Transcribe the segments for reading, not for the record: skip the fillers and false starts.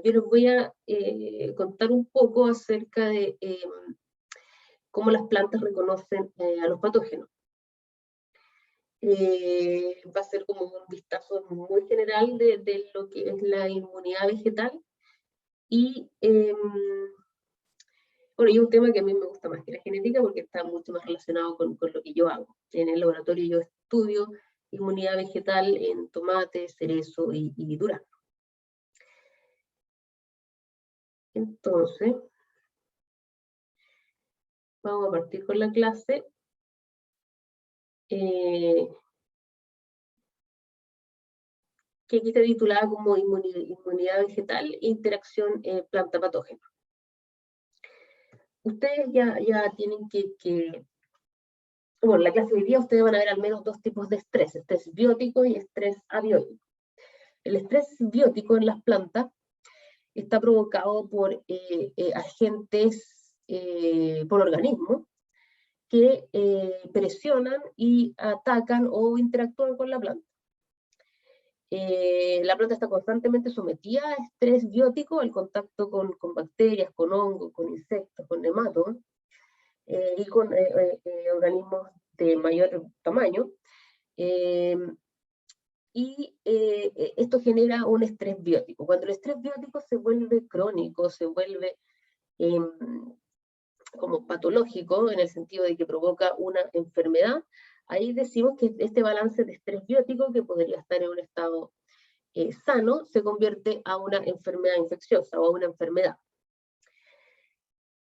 yo les voy a contar un poco acerca de cómo las plantas reconocen a los patógenos. Va a ser como un vistazo muy general de lo que es la inmunidad vegetal. Y bueno, y un tema que a mí me gusta más que la genética porque está mucho más relacionado con lo que yo hago. En el laboratorio yo estudio inmunidad vegetal en tomate, cerezo y durazno. Entonces, vamos a partir con la clase. Que aquí está titulada como inmunidad vegetal e interacción planta-patógeno. Ustedes ya tienen bueno, en la clase de hoy día ustedes van a ver al menos dos tipos de estrés biótico y estrés abiótico. El estrés biótico en las plantas está provocado por agentes, por organismos que presionan y atacan o interactúan con la planta. La planta está constantemente sometida a estrés biótico, el contacto con bacterias, con hongos, con insectos, con nematodos y con organismos de mayor tamaño. Esto genera un estrés biótico. Cuando el estrés biótico se vuelve crónico, se vuelve como patológico, en el sentido de que provoca una enfermedad, ahí decimos que este balance de estrés biótico, que podría estar en un estado sano, se convierte a una enfermedad infecciosa o a una enfermedad.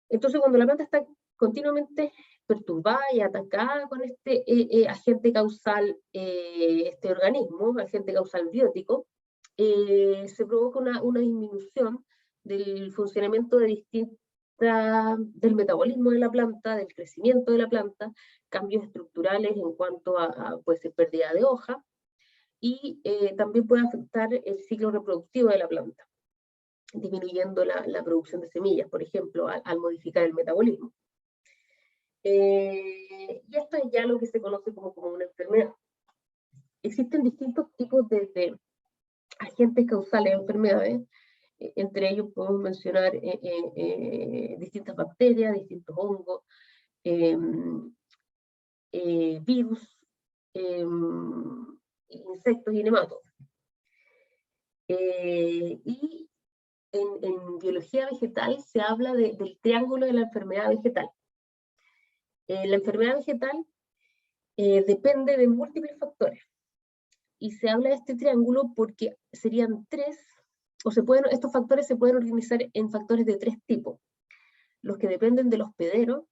Entonces, cuando la planta está continuamente perturbada y atacada con este agente causal, este organismo, agente causal biótico, se provoca una disminución del funcionamiento del metabolismo de la planta, del crecimiento de la planta, cambios estructurales en cuanto a pues, pérdida de hoja, y también puede afectar el ciclo reproductivo de la planta, disminuyendo la producción de semillas, por ejemplo, al modificar el metabolismo. Y esto es ya lo que se conoce como una enfermedad. Existen distintos tipos de agentes causales de enfermedades. Entre ellos podemos mencionar distintas bacterias, distintos hongos, virus, insectos y nematodos. Y en biología vegetal se habla del triángulo de la enfermedad vegetal. La enfermedad vegetal depende de múltiples factores. Y se habla de este triángulo porque serían tres, estos factores se pueden organizar en factores de tres tipos. Los que dependen de los hospedero,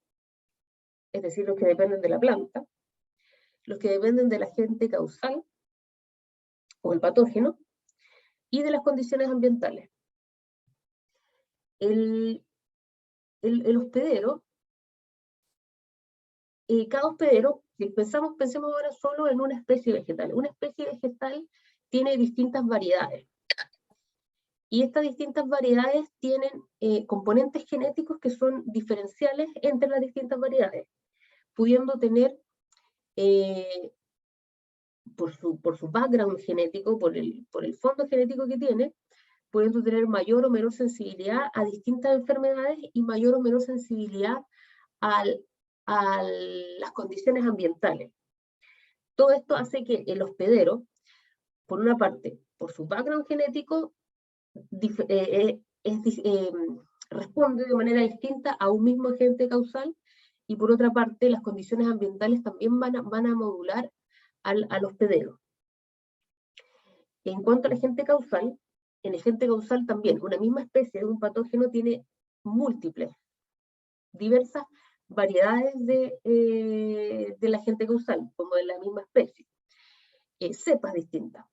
es decir, los que dependen de la planta, los que dependen del agente causal, o el patógeno, y de las condiciones ambientales. El hospedero, cada hospedero, si pensemos ahora solo en una especie vegetal. Una especie vegetal tiene distintas variedades. Y estas distintas variedades tienen componentes genéticos que son diferenciales entre las distintas variedades, pudiendo tener, por su background genético, por el fondo genético que tiene, pudiendo tener mayor o menor sensibilidad a distintas enfermedades y mayor o menor sensibilidad a las condiciones ambientales. Todo esto hace que el hospedero, por una parte, por su background genético, responde de manera distinta a un mismo agente causal, y por otra parte las condiciones ambientales también van a modular al hospedero. En cuanto al agente causal, en el agente causal también una misma especie de un patógeno tiene múltiples, diversas variedades del agente causal, como en la misma especie, cepas distintas.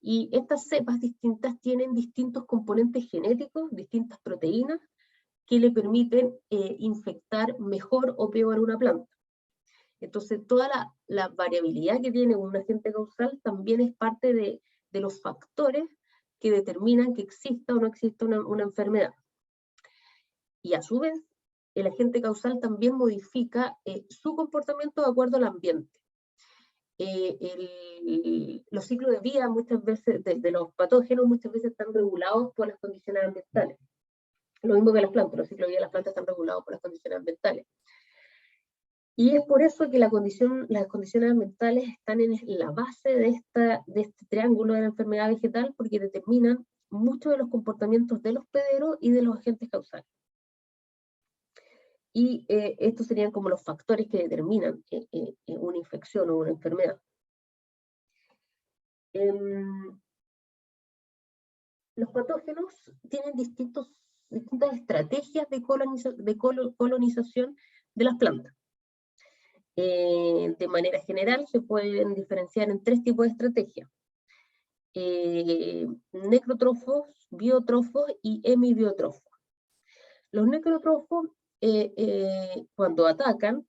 Y estas cepas distintas tienen distintos componentes genéticos, distintas proteínas, que le permiten infectar mejor o peor una planta. Entonces, toda la variabilidad que tiene un agente causal también es parte de los factores que determinan que exista o no exista una enfermedad. Y a su vez, el agente causal también modifica su comportamiento de acuerdo al ambiente. los ciclos de vida muchas veces, de los patógenos muchas veces están regulados por las condiciones ambientales. Lo mismo que las plantas, los ciclos de vida de las plantas están regulados por las condiciones ambientales. Y es por eso que las condiciones ambientales están en la base de este triángulo de la enfermedad vegetal, porque determinan muchos de los comportamientos de los hospederos y de los agentes causales. Y estos serían como los factores que determinan una infección o una enfermedad. Los patógenos tienen distintas estrategias de colonización de las plantas. De manera general se pueden diferenciar en 3 tipos de estrategias: necrótrofos, biótrofos y hemibiotrofos. Los necrótrofos, cuando atacan,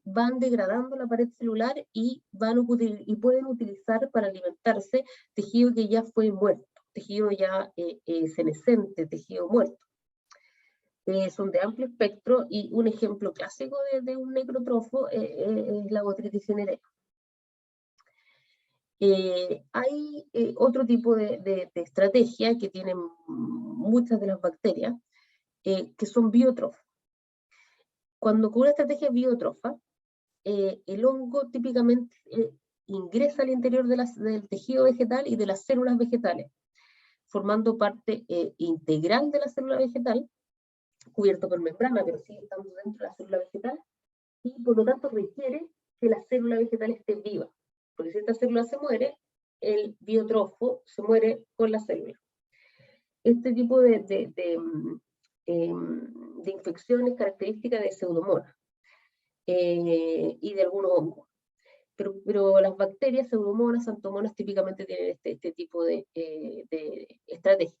van degradando la pared celular y pueden utilizar para alimentarse tejido que ya fue muerto, tejido ya senescente, tejido muerto. Son de amplio espectro, y un ejemplo clásico de un necrótrofo es la botrytis cinerea. Hay otro tipo de estrategia que tienen muchas de las bacterias, que son biótrofos. Cuando con una estrategia biótrofa, el hongo típicamente ingresa al interior del tejido vegetal y de las células vegetales, formando parte integral de la célula vegetal, cubierto por membrana, pero sigue estando dentro de la célula vegetal, y por lo tanto requiere que la célula vegetal esté viva, porque si esta célula se muere, el biotrofo se muere con la célula. Este tipo de infección es característica de Pseudomonas y de algunos hongos. Pero las bacterias, Pseudomonas, Xanthomonas, típicamente tienen este tipo de estrategia.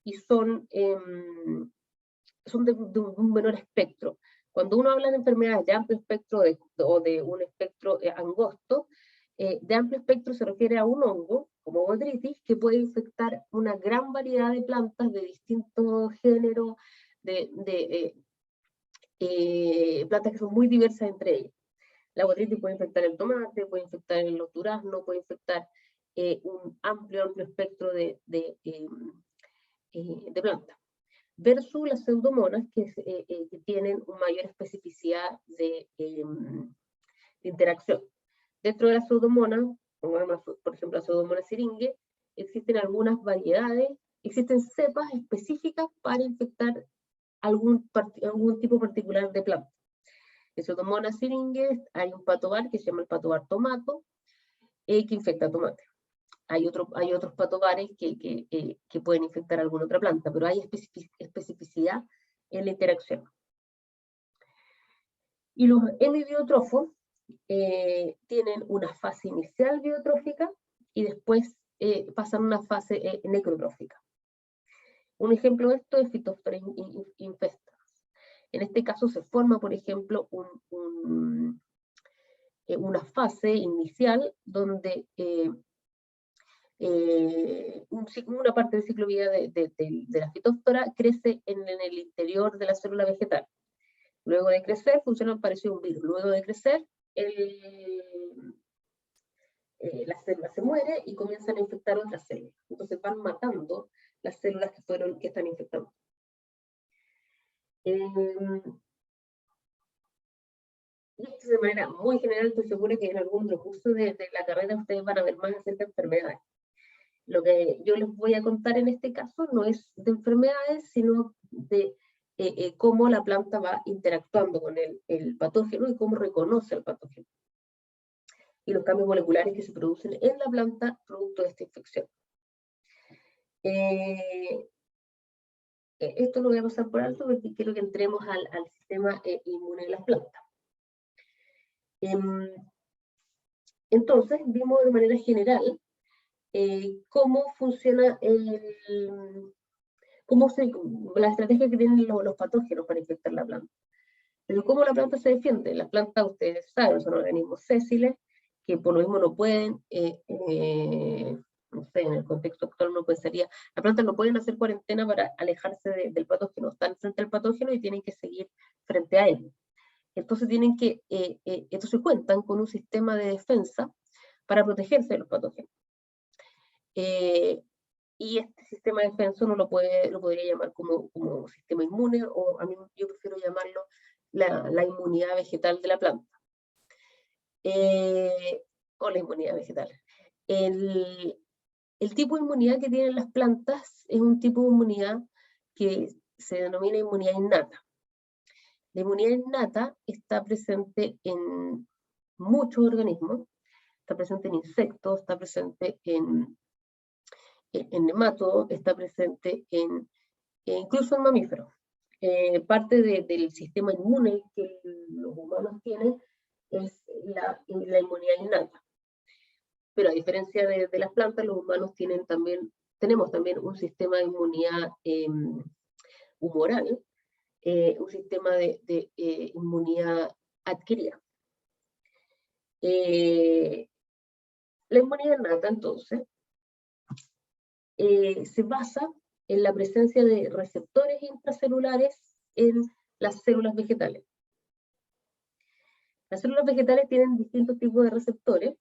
Y son de un menor espectro. Cuando uno habla de enfermedades de amplio espectro o de un espectro angosto, de amplio espectro se refiere a un hongo, como botrytis, que puede infectar una gran variedad de plantas de distintos géneros, plantas que son muy diversas entre ellas. La botrytis puede infectar el tomate, puede infectar los duraznos, puede infectar un amplio espectro de plantas. Versus las pseudomonas, que tienen una mayor especificidad de interacción. Dentro de las pseudomonas, por ejemplo, la pseudomonas syringae, existen algunas variedades, existen cepas específicas para infectar algún tipo particular de planta. En Pseudomonas syringae hay un patovar que se llama el patovar tomato, que infecta tomate. Hay otros patovares que pueden infectar alguna otra planta, pero hay especificidad en la interacción. Y los hemibiotrofos tienen una fase inicial biotrófica y después pasan a una fase necrotrófica. Un ejemplo de esto es Phytophthora infestans. En este caso se forma, por ejemplo, una fase inicial donde una parte del ciclo de vida de la Phytophthora crece en el interior de la célula vegetal. Luego de crecer, funciona parecido a un virus. Luego de crecer, la célula se muere y comienzan a infectar otras células. Entonces van matando las células que están infectando. Y esto de manera muy general, estoy segura que en algún otro curso de la carrera ustedes van a ver más acerca de enfermedades. Lo que yo les voy a contar en este caso no es de enfermedades, sino de cómo la planta va interactuando con el patógeno y cómo reconoce el patógeno. Y los cambios moleculares que se producen en la planta producto de esta infección. Esto lo voy a pasar por alto porque quiero que entremos al sistema inmune de las plantas. Entonces, vimos de manera general cómo funciona la estrategia que tienen los patógenos para infectar la planta. Pero cómo la planta se defiende. Las plantas, ustedes saben, son organismos sésiles que por lo mismo no pueden, no sé, en el contexto actual uno pensaría, las plantas no pueden hacer cuarentena para alejarse del patógeno, están frente al patógeno y tienen que seguir frente a él. Entonces entonces cuentan con un sistema de defensa para protegerse de los patógenos. Y este sistema de defensa uno lo podría llamar como sistema inmune, o yo prefiero llamarlo la inmunidad vegetal de la planta. O la inmunidad vegetal. El tipo de inmunidad que tienen las plantas es un tipo de inmunidad que se denomina inmunidad innata. La inmunidad innata está presente en muchos organismos, está presente en insectos, está presente en nematodos, está presente incluso en mamíferos. Parte del sistema inmune que los humanos tienen es la inmunidad innata. Pero a diferencia de las plantas, los humanos tenemos también un sistema de inmunidad humoral, un sistema de inmunidad adquirida. La inmunidad innata, entonces, se basa en la presencia de receptores intracelulares en las células vegetales. Las células vegetales tienen distintos tipos de receptores.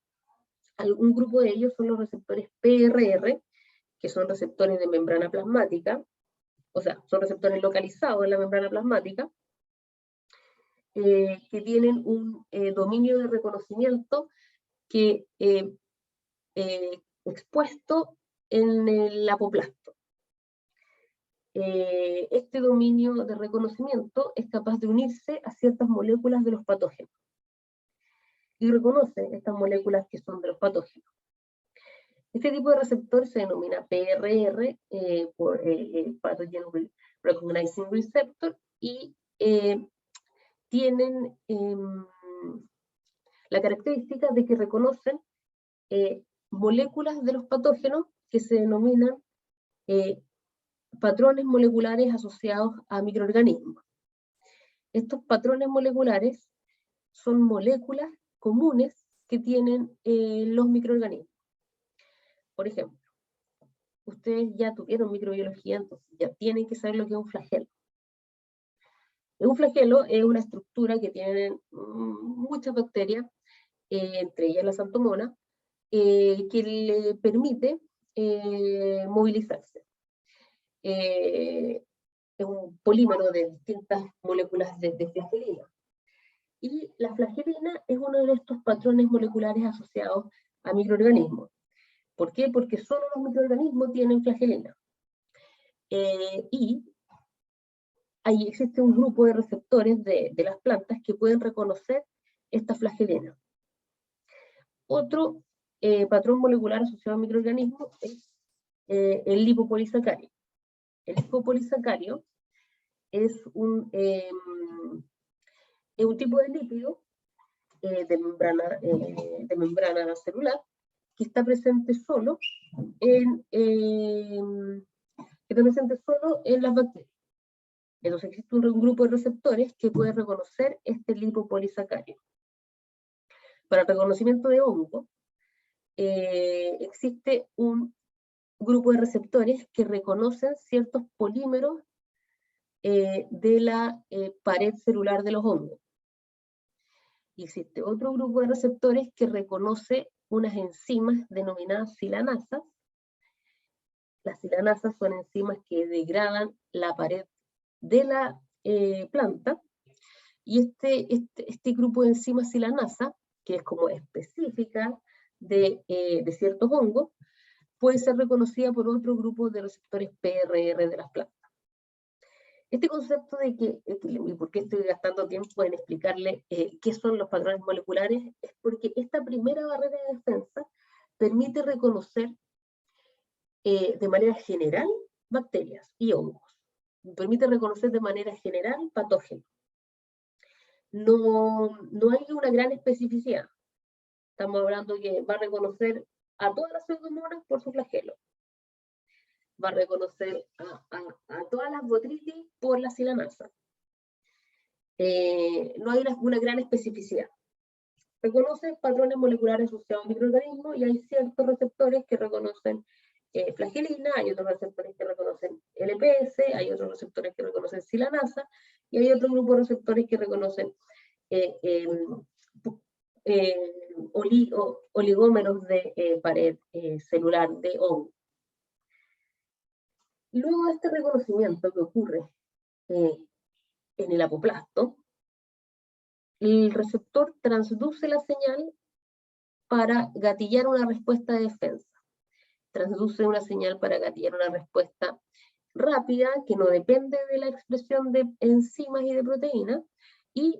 Un grupo de ellos son los receptores PRR, que son receptores de membrana plasmática, o sea, son receptores localizados en la membrana plasmática, que tienen un dominio de reconocimiento que expuesto en el apoplasto. Este dominio de reconocimiento es capaz de unirse a ciertas moléculas de los patógenos y reconoce estas moléculas que son de los patógenos. Este tipo de receptor se denomina PRR, Pathogen Recognizing Receptor, y tienen la característica de que reconocen moléculas de los patógenos que se denominan patrones moleculares asociados a microorganismos. Estos patrones moleculares son moléculas comunes que tienen los microorganismos. Por ejemplo, ustedes ya tuvieron microbiología, entonces ya tienen que saber lo que es un flagelo. Un flagelo es una estructura que tienen muchas bacterias, entre ellas la Xanthomonas, que le permite movilizarse. Es un polímero de distintas moléculas de flagelina. Y la flagelina es uno de estos patrones moleculares asociados a microorganismos. ¿Por qué? Porque solo los microorganismos tienen flagelina. Y ahí existe un grupo de receptores de las plantas que pueden reconocer esta flagelina. Otro patrón molecular asociado a microorganismos es el lipopolisacario. El lipopolisacario es un tipo de lípido de membrana celular que está presente solo en las bacterias. Entonces existe un grupo de receptores que puede reconocer este lipopolisacario. Para el reconocimiento de hongo, existe un grupo de receptores que reconocen ciertos polímeros de la pared celular de los hongos. Y existe otro grupo de receptores que reconoce unas enzimas denominadas silanasas. Las silanasas son enzimas que degradan la pared de la planta, y este grupo de enzimas silanasa, que es como específica de ciertos hongos, puede ser reconocida por otro grupo de receptores PRR de las plantas. Este concepto de y por qué estoy gastando tiempo en explicarle qué son los patrones moleculares, es porque esta primera barrera de defensa permite reconocer de manera general bacterias y hongos. Permite reconocer de manera general patógenos. No hay una gran especificidad. Estamos hablando que va a reconocer a todas las pseudomonas por su flagelo. Va a reconocer a todas las botrytis por la silanasa. No hay una gran especificidad. Reconoce patrones moleculares asociados a microorganismos y hay ciertos receptores que reconocen flagelina, hay otros receptores que reconocen LPS, hay otros receptores que reconocen silanasa y hay otro grupo de receptores que reconocen oligómeros de pared celular de hongo. Luego de este reconocimiento que ocurre en el apoplasto, el receptor transduce la señal para gatillar una respuesta de defensa. Transduce una señal para gatillar una respuesta rápida que no depende de la expresión de enzimas y de proteínas, y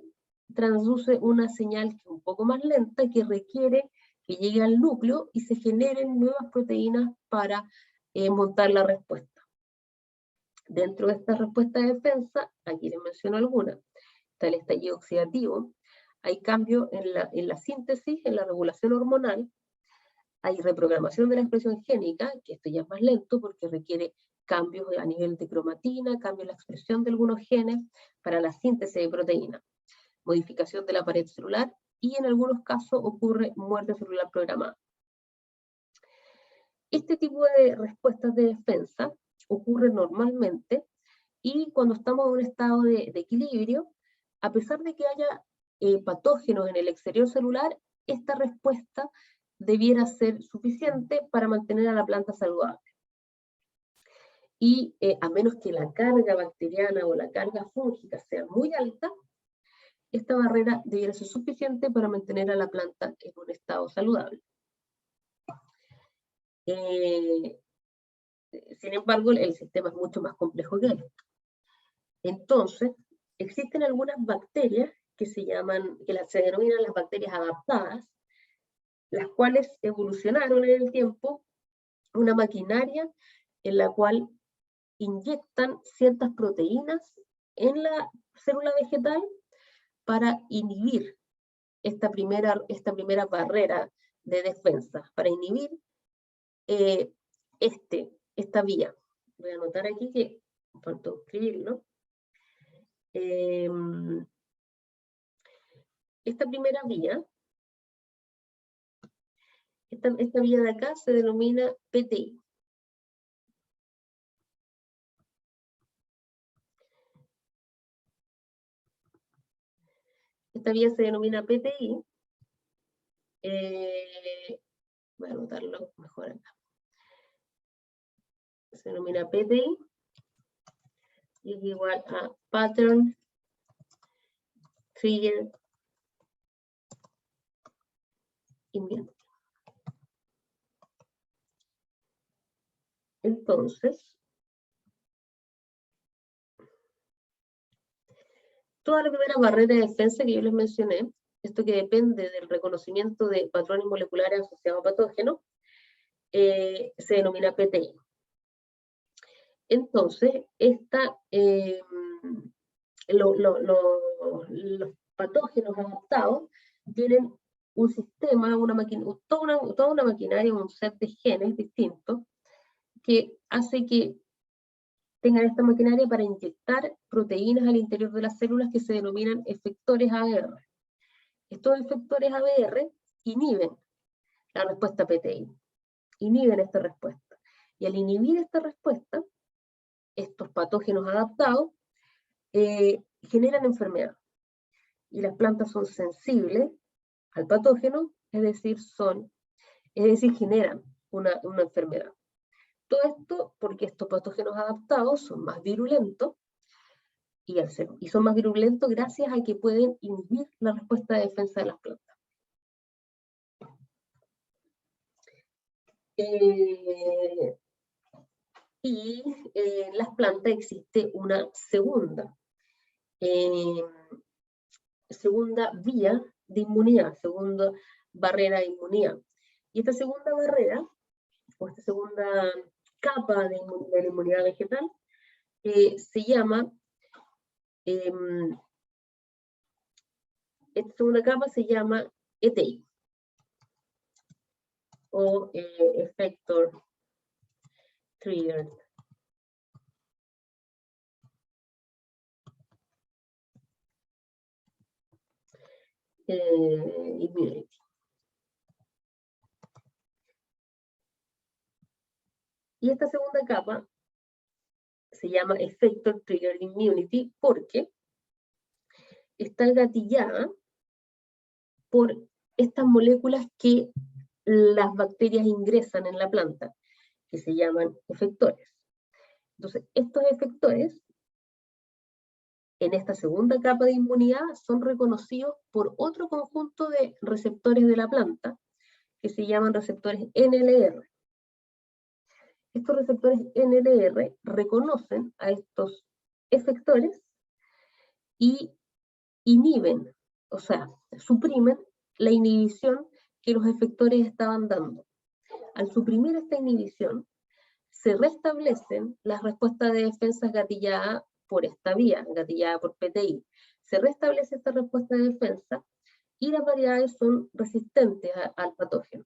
transduce una señal que es un poco más lenta, que requiere que llegue al núcleo y se generen nuevas proteínas para montar la respuesta. Dentro de esta respuesta de defensa, aquí les menciono algunas, está el estallido oxidativo, hay cambio en la síntesis, en la regulación hormonal, hay reprogramación de la expresión génica, que esto ya es más lento porque requiere cambios a nivel de cromatina, cambio en la expresión de algunos genes para la síntesis de proteínas, modificación de la pared celular, y en algunos casos ocurre muerte celular programada. Este tipo de respuestas de defensa ocurre normalmente y cuando estamos en un estado de equilibrio, a pesar de que haya patógenos en el exterior celular, esta respuesta debiera ser suficiente para mantener a la planta saludable. Y a menos que la carga bacteriana o la carga fúngica sea muy alta, esta barrera debiera ser suficiente para mantener a la planta en un estado saludable. Sin embargo, el sistema es mucho más complejo que esto. Entonces, existen algunas bacterias que se denominan las bacterias adaptadas, las cuales evolucionaron en el tiempo una maquinaria en la cual inyectan ciertas proteínas en la célula vegetal para inhibir esta primera barrera de defensa, para inhibir esta vía. Voy a anotar aquí que faltó escribirlo. Esta primera vía, esta vía de acá se denomina PTI. Esta vía se denomina PTI. Voy a anotarlo mejor acá. Se denomina PTI y es igual a Pattern Trigger Immunity. Entonces, toda la primera barrera de defensa que yo les mencioné, esto que depende del reconocimiento de patrones moleculares asociados a patógenos, se denomina PTI. Entonces, los patógenos adaptados tienen un sistema, toda una maquinaria, un set de genes distintos que hace que tengan esta maquinaria para inyectar proteínas al interior de las células que se denominan efectores ABR. Estos efectores ABR inhiben la respuesta PTI, inhiben esta respuesta. Y al inhibir esta respuesta, estos patógenos adaptados generan enfermedad. Y las plantas son sensibles al patógeno, es decir, generan una enfermedad. Todo esto porque estos patógenos adaptados son más virulentos, y son más virulentos gracias a que pueden inhibir la respuesta de defensa de las plantas. Y en las plantas existe una segunda vía de inmunidad, segunda barrera de inmunidad. Y esta segunda barrera, o esta segunda capa de la inmunidad vegetal, se llama, esta segunda capa se llama ETI, o Effector Triggered Immunity. Y esta segunda capa se llama Effector Triggered Immunity porque está gatillada por estas moléculas que las bacterias ingresan en la planta, que se llaman efectores. Entonces, estos efectores, en esta segunda capa de inmunidad, son reconocidos por otro conjunto de receptores de la planta, que se llaman receptores NLR. Estos receptores NLR reconocen a estos efectores y inhiben, o sea, suprimen la inhibición que los efectores estaban dando. Al suprimir esta inhibición, se restablecen las respuestas de defensa gatilladas por esta vía, gatillada por PTI. Se restablece esta respuesta de defensa y las variedades son resistentes al patógeno.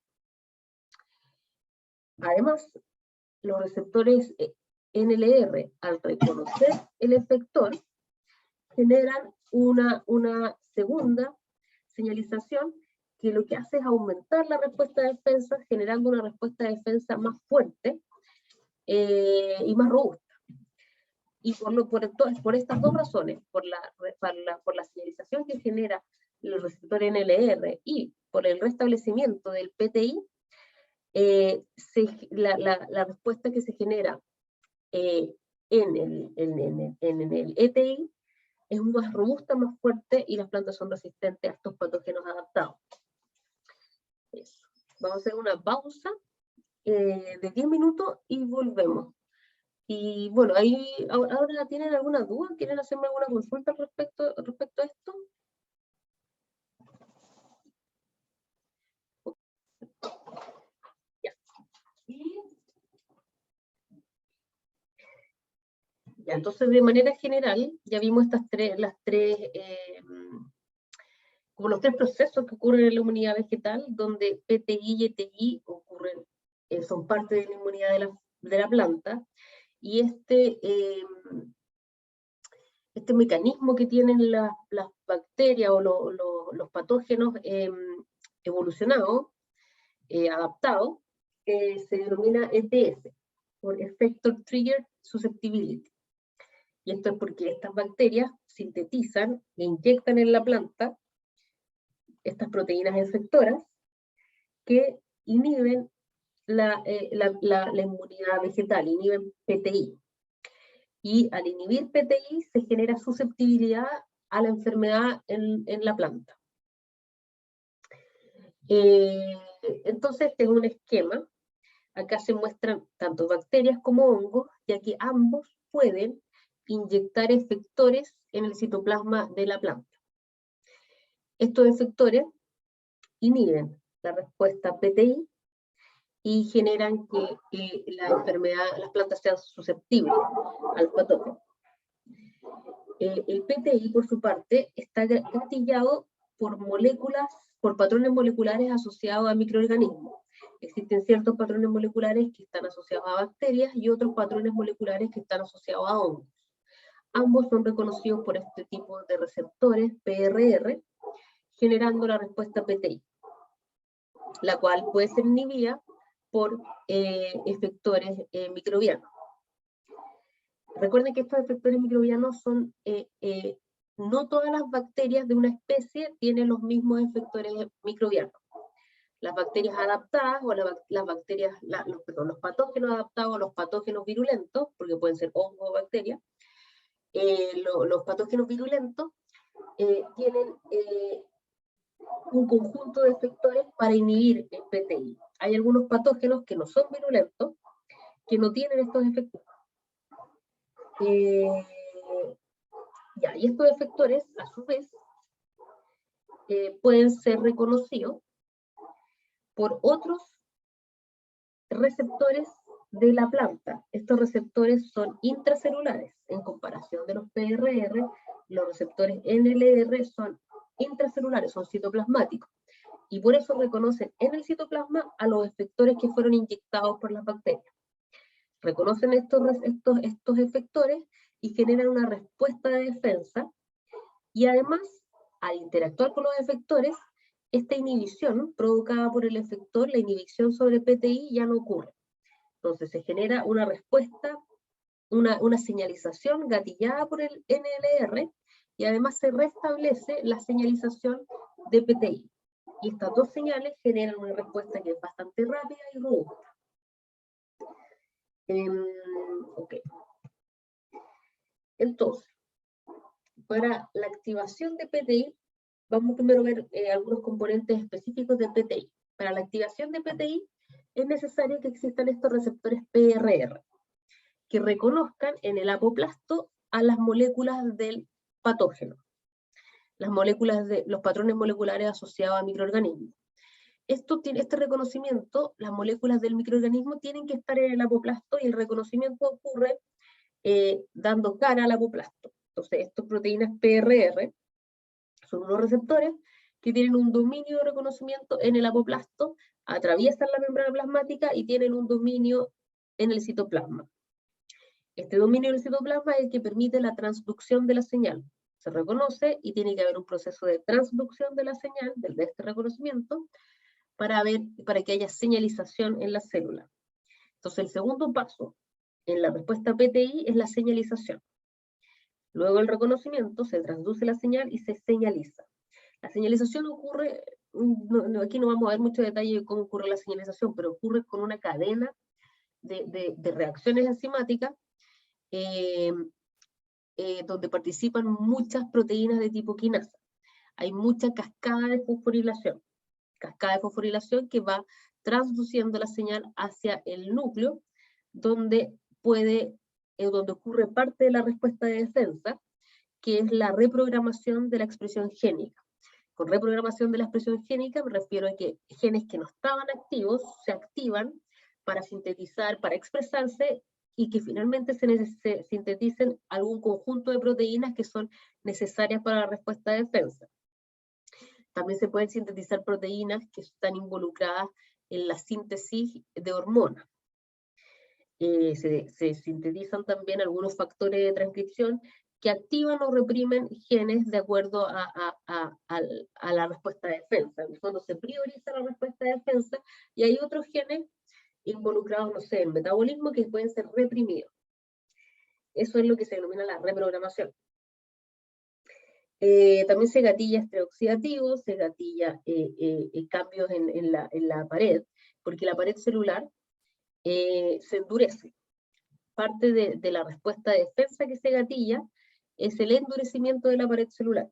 Además, los receptores NLR, al reconocer el efector, generan una segunda señalización que lo que hace es aumentar la respuesta de defensa, generando una respuesta de defensa más fuerte y más robusta. Y por estas dos razones, por la señalización que genera el receptor NLR y por el restablecimiento del PTI, la respuesta que se genera en el ETI es más robusta, más fuerte, y las plantas son resistentes a estos patógenos adaptados. Eso. Vamos a hacer una pausa de 10 minutos y volvemos. Y bueno, ahí ahora tienen alguna duda, ¿quieren hacerme alguna consulta respecto a esto? Ya. Ya, entonces, de manera general, ya vimos como los tres procesos que ocurren en la inmunidad vegetal, donde PTI y ETI ocurren, son parte de la inmunidad de la planta, y este mecanismo que tienen las bacterias o los patógenos evolucionados, adaptados, se denomina ETS, por Effector Trigger Susceptibility. Y esto es porque estas bacterias sintetizan e inyectan en la planta estas proteínas efectoras que inhiben la inmunidad vegetal, inhiben PTI. Y al inhibir PTI se genera susceptibilidad a la enfermedad en la planta. Entonces, este es un esquema. Acá se muestran tanto bacterias como hongos, ya que ambos pueden inyectar efectores en el citoplasma de la planta. Estos efectores inhiben la respuesta PTI y generan que las plantas sean susceptibles al patógeno. El PTI, por su parte, está gatillado por patrones moleculares asociados a microorganismos. Existen ciertos patrones moleculares que están asociados a bacterias y otros patrones moleculares que están asociados a hongos. Ambos son reconocidos por este tipo de receptores, PRR, generando la respuesta PTI, la cual puede ser inhibida por efectores microbianos. Recuerden que estos efectores microbianos son, no todas las bacterias de una especie tienen los mismos efectores microbianos. Las bacterias adaptadas, o los patógenos adaptados, o los patógenos virulentos, porque pueden ser hongos o bacterias, los patógenos virulentos tienen un conjunto de efectores para inhibir el PTI. Hay algunos patógenos que no son virulentos, que no tienen estos efectores. Y estos efectores, a su vez, pueden ser reconocidos por otros receptores de la planta. Estos receptores son intracelulares. En comparación de los PRR, los receptores NLR son intracelulares, son citoplasmáticos. Y por eso reconocen en el citoplasma a los efectores que fueron inyectados por las bacterias. Reconocen estos efectores y generan una respuesta de defensa, y además, al interactuar con los efectores, esta inhibición provocada por el efector, la inhibición sobre PTI, ya no ocurre. Entonces se genera una respuesta, una señalización gatillada por el NLR, y además se restablece la señalización de PTI. Y estas dos señales generan una respuesta que es bastante rápida y robusta. Ok. Entonces, para la activación de PTI, vamos primero a ver algunos componentes específicos de PTI. Para la activación de PTI es necesario que existan estos receptores PRR, que reconozcan en el apoplasto a las moléculas del patógeno, las moléculas de los patrones moleculares asociados a microorganismos. Este reconocimiento, las moléculas del microorganismo tienen que estar en el apoplasto y el reconocimiento ocurre dando cara al apoplasto. Entonces, estas proteínas PRR son unos receptores que tienen un dominio de reconocimiento en el apoplasto, atraviesan la membrana plasmática y tienen un dominio en el citoplasma. Este dominio del citoplasma es el que permite la transducción de la señal. Se reconoce y tiene que haber un proceso de transducción de la señal, de este reconocimiento, para que haya señalización en la célula. Entonces, el segundo paso en la respuesta PTI es la señalización. Luego el reconocimiento, se transduce la señal y se señaliza. La señalización ocurre, aquí no vamos a ver mucho detalle de cómo ocurre la señalización, pero ocurre con una cadena de reacciones enzimáticas donde participan muchas proteínas de tipo quinasa. Hay mucha cascada de fosforilación que va transduciendo la señal hacia el núcleo, donde ocurre parte de la respuesta de defensa, que es la reprogramación de la expresión génica. Con reprogramación de la expresión génica me refiero a que genes que no estaban activos se activan para sintetizar, para expresarse, y que finalmente se sinteticen algún conjunto de proteínas que son necesarias para la respuesta de defensa. También se pueden sintetizar proteínas que están involucradas en la síntesis de hormonas. Se sintetizan también algunos factores de transcripción que activan o reprimen genes de acuerdo a la respuesta de defensa. En el fondo se prioriza la respuesta de defensa y hay otros genes involucrados, no sé, en metabolismo que pueden ser reprimidos. Eso es lo que se denomina la reprogramación. También se gatilla estrés oxidativo, se gatilla cambios en la pared, porque la pared celular se endurece. Parte de la respuesta de defensa que se gatilla es el endurecimiento de la pared celular.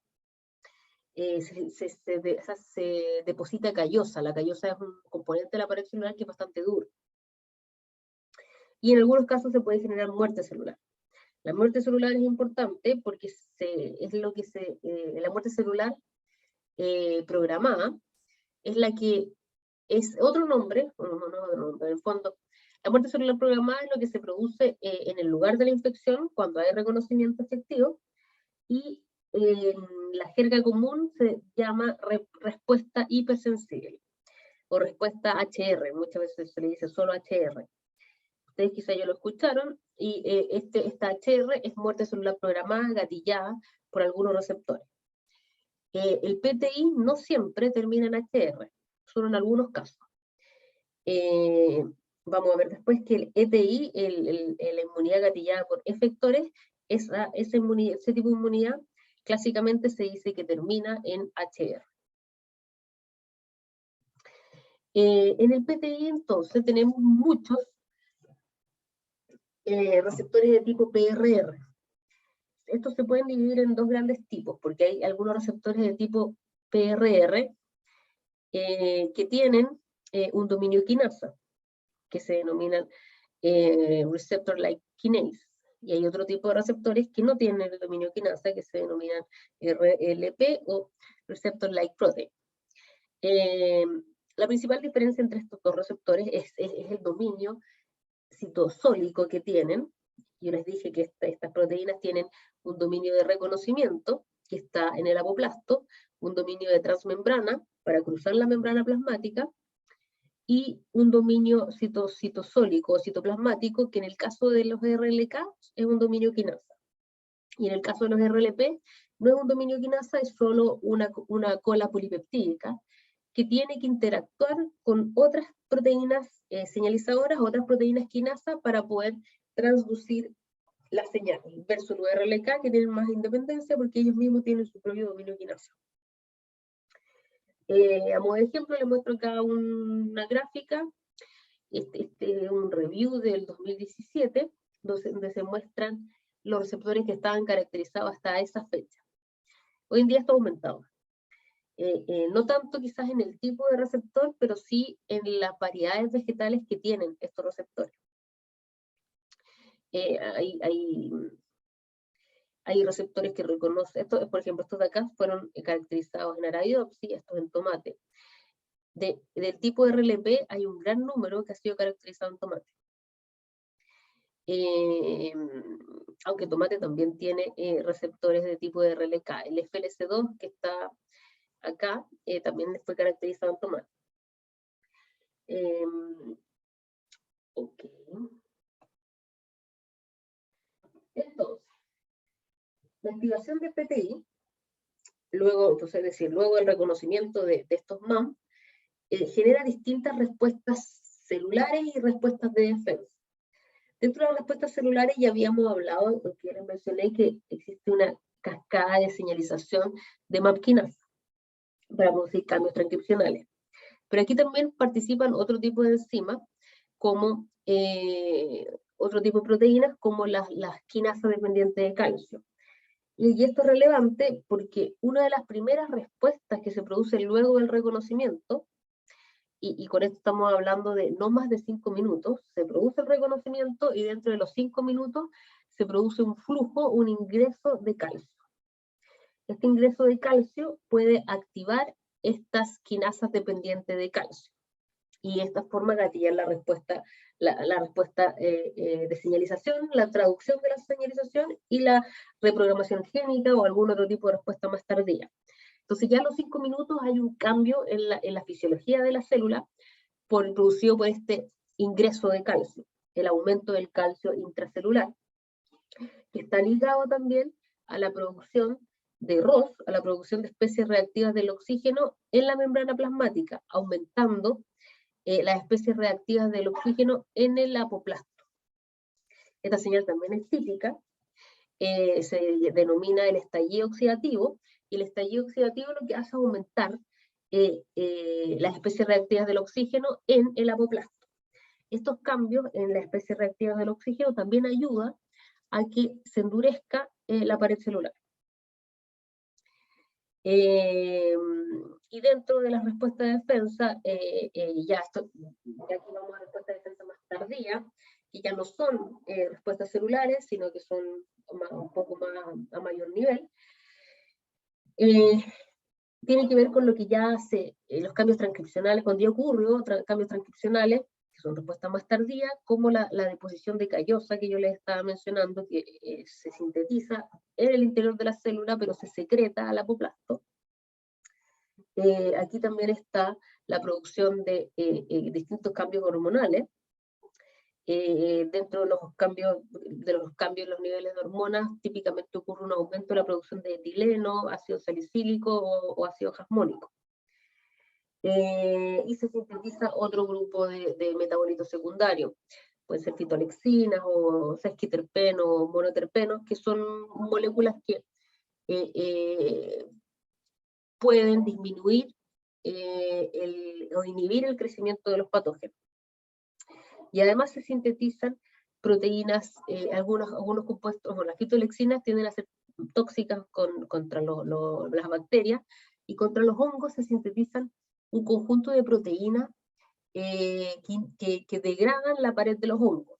Se deposita callosa. La callosa es un componente de la pared celular que es bastante duro. Y en algunos casos se puede generar muerte celular. La muerte celular es importante porque la muerte celular programada es la que es otro nombre, en el fondo, la muerte celular programada es lo que se produce en el lugar de la infección cuando hay reconocimiento efectivo, y la jerga común se llama respuesta hipersensible o respuesta HR, muchas veces se le dice solo HR. Ustedes quizá ya lo escucharon, y esta HR es muerte celular programada, gatillada por algunos receptores. El PTI no siempre termina en HR, solo en algunos casos. Vamos a ver después que el ETI, la inmunidad gatillada por efectores, ese tipo de inmunidad clásicamente se dice que termina en HR. En el PTI entonces tenemos muchos receptores de tipo PRR. Estos se pueden dividir en dos grandes tipos, porque hay algunos receptores de tipo PRR que tienen un dominio quinasa, que se denominan receptor-like kinase, y hay otro tipo de receptores que no tienen el dominio quinasa, que se denominan RLP o receptor-like protein. La principal diferencia entre estos dos receptores es el dominio citosólico que tienen. Yo les dije que estas proteínas tienen un dominio de reconocimiento que está en el apoplasto, un dominio de transmembrana para cruzar la membrana plasmática, y un dominio citosólico o citoplasmático, que en el caso de los RLK es un dominio quinasa. Y en el caso de los RLP no es un dominio quinasa, es solo una cola polipeptídica que tiene que interactuar con otras proteínas señalizadoras, otras proteínas quinasa, para poder transducir la señal, versus los RLK que tienen más independencia porque ellos mismos tienen su propio dominio quinasa. A modo de ejemplo, les muestro acá una gráfica, un review del 2017, donde se muestran los receptores que estaban caracterizados hasta esa fecha. Hoy en día está aumentado. No tanto quizás en el tipo de receptor, pero sí en las variedades vegetales que tienen estos receptores. Hay receptores que reconocen, por ejemplo, estos de acá fueron caracterizados en Arabidopsis, estos en tomate. Del tipo de RLP hay un gran número que ha sido caracterizado en tomate. Aunque tomate también tiene receptores de tipo de RLK. El FLC2 que está acá también fue caracterizado en tomate. Ok. Entonces, la activación de PTI, luego, entonces, es decir, luego el reconocimiento de estos MAM, genera distintas respuestas celulares y respuestas de defensa. Dentro de las respuestas celulares ya habíamos hablado, porque les mencioné que existe una cascada de señalización de MAP kinasa para producir cambios transcripcionales. Pero aquí también participan otro tipo de enzimas, como otro tipo de proteínas, como las quinasas dependientes de calcio. Y esto es relevante porque una de las primeras respuestas que se producen luego del reconocimiento, y con esto estamos hablando de no más de 5 minutos, se produce el reconocimiento y dentro de los 5 minutos se produce un flujo, un ingreso de calcio. Este ingreso de calcio puede activar estas quinasas dependientes de calcio. Y esta forma gatillar la respuesta de señalización, la traducción de la señalización y la reprogramación génica o algún otro tipo de respuesta más tardía. Entonces ya a los 5 minutos hay un cambio en la fisiología de la célula producido por este ingreso de calcio, el aumento del calcio intracelular, que está ligado también a la producción de ROS, a la producción de especies reactivas del oxígeno en la membrana plasmática, aumentando las especies reactivas del oxígeno en el apoplasto. Esta señal también es típica, se denomina el estallido oxidativo, y el estallido oxidativo lo que hace es aumentar las especies reactivas del oxígeno en el apoplasto. Estos cambios en las especies reactivas del oxígeno también ayudan a que se endurezca la pared celular. Y dentro de las respuestas de defensa, ya aquí vamos a respuestas de defensa más tardía, que ya no son respuestas celulares, sino que son un poco más a mayor nivel. Tiene que ver con lo que ya hace los cambios transcripcionales, cuando ya ocurrió cambios transcripcionales, que son respuestas más tardías, como la deposición de callosa que yo les estaba mencionando, que se sintetiza en el interior de la célula, pero se secreta al apoplasto. Aquí también está la producción de distintos cambios hormonales. Dentro de los cambios en los niveles de hormonas, típicamente ocurre un aumento de la producción de etileno, ácido salicílico o ácido jasmónico. Y se sintetiza otro grupo de metabolitos secundarios. Pueden ser fitolexinas o sesquiterpenos o monoterpenos, que son moléculas que pueden disminuir o inhibir el crecimiento de los patógenos. Y además se sintetizan proteínas, algunos compuestos, bueno, las fitolexinas tienden a ser tóxicas contra las bacterias, y contra los hongos se sintetizan un conjunto de proteínas que degradan la pared de los hongos.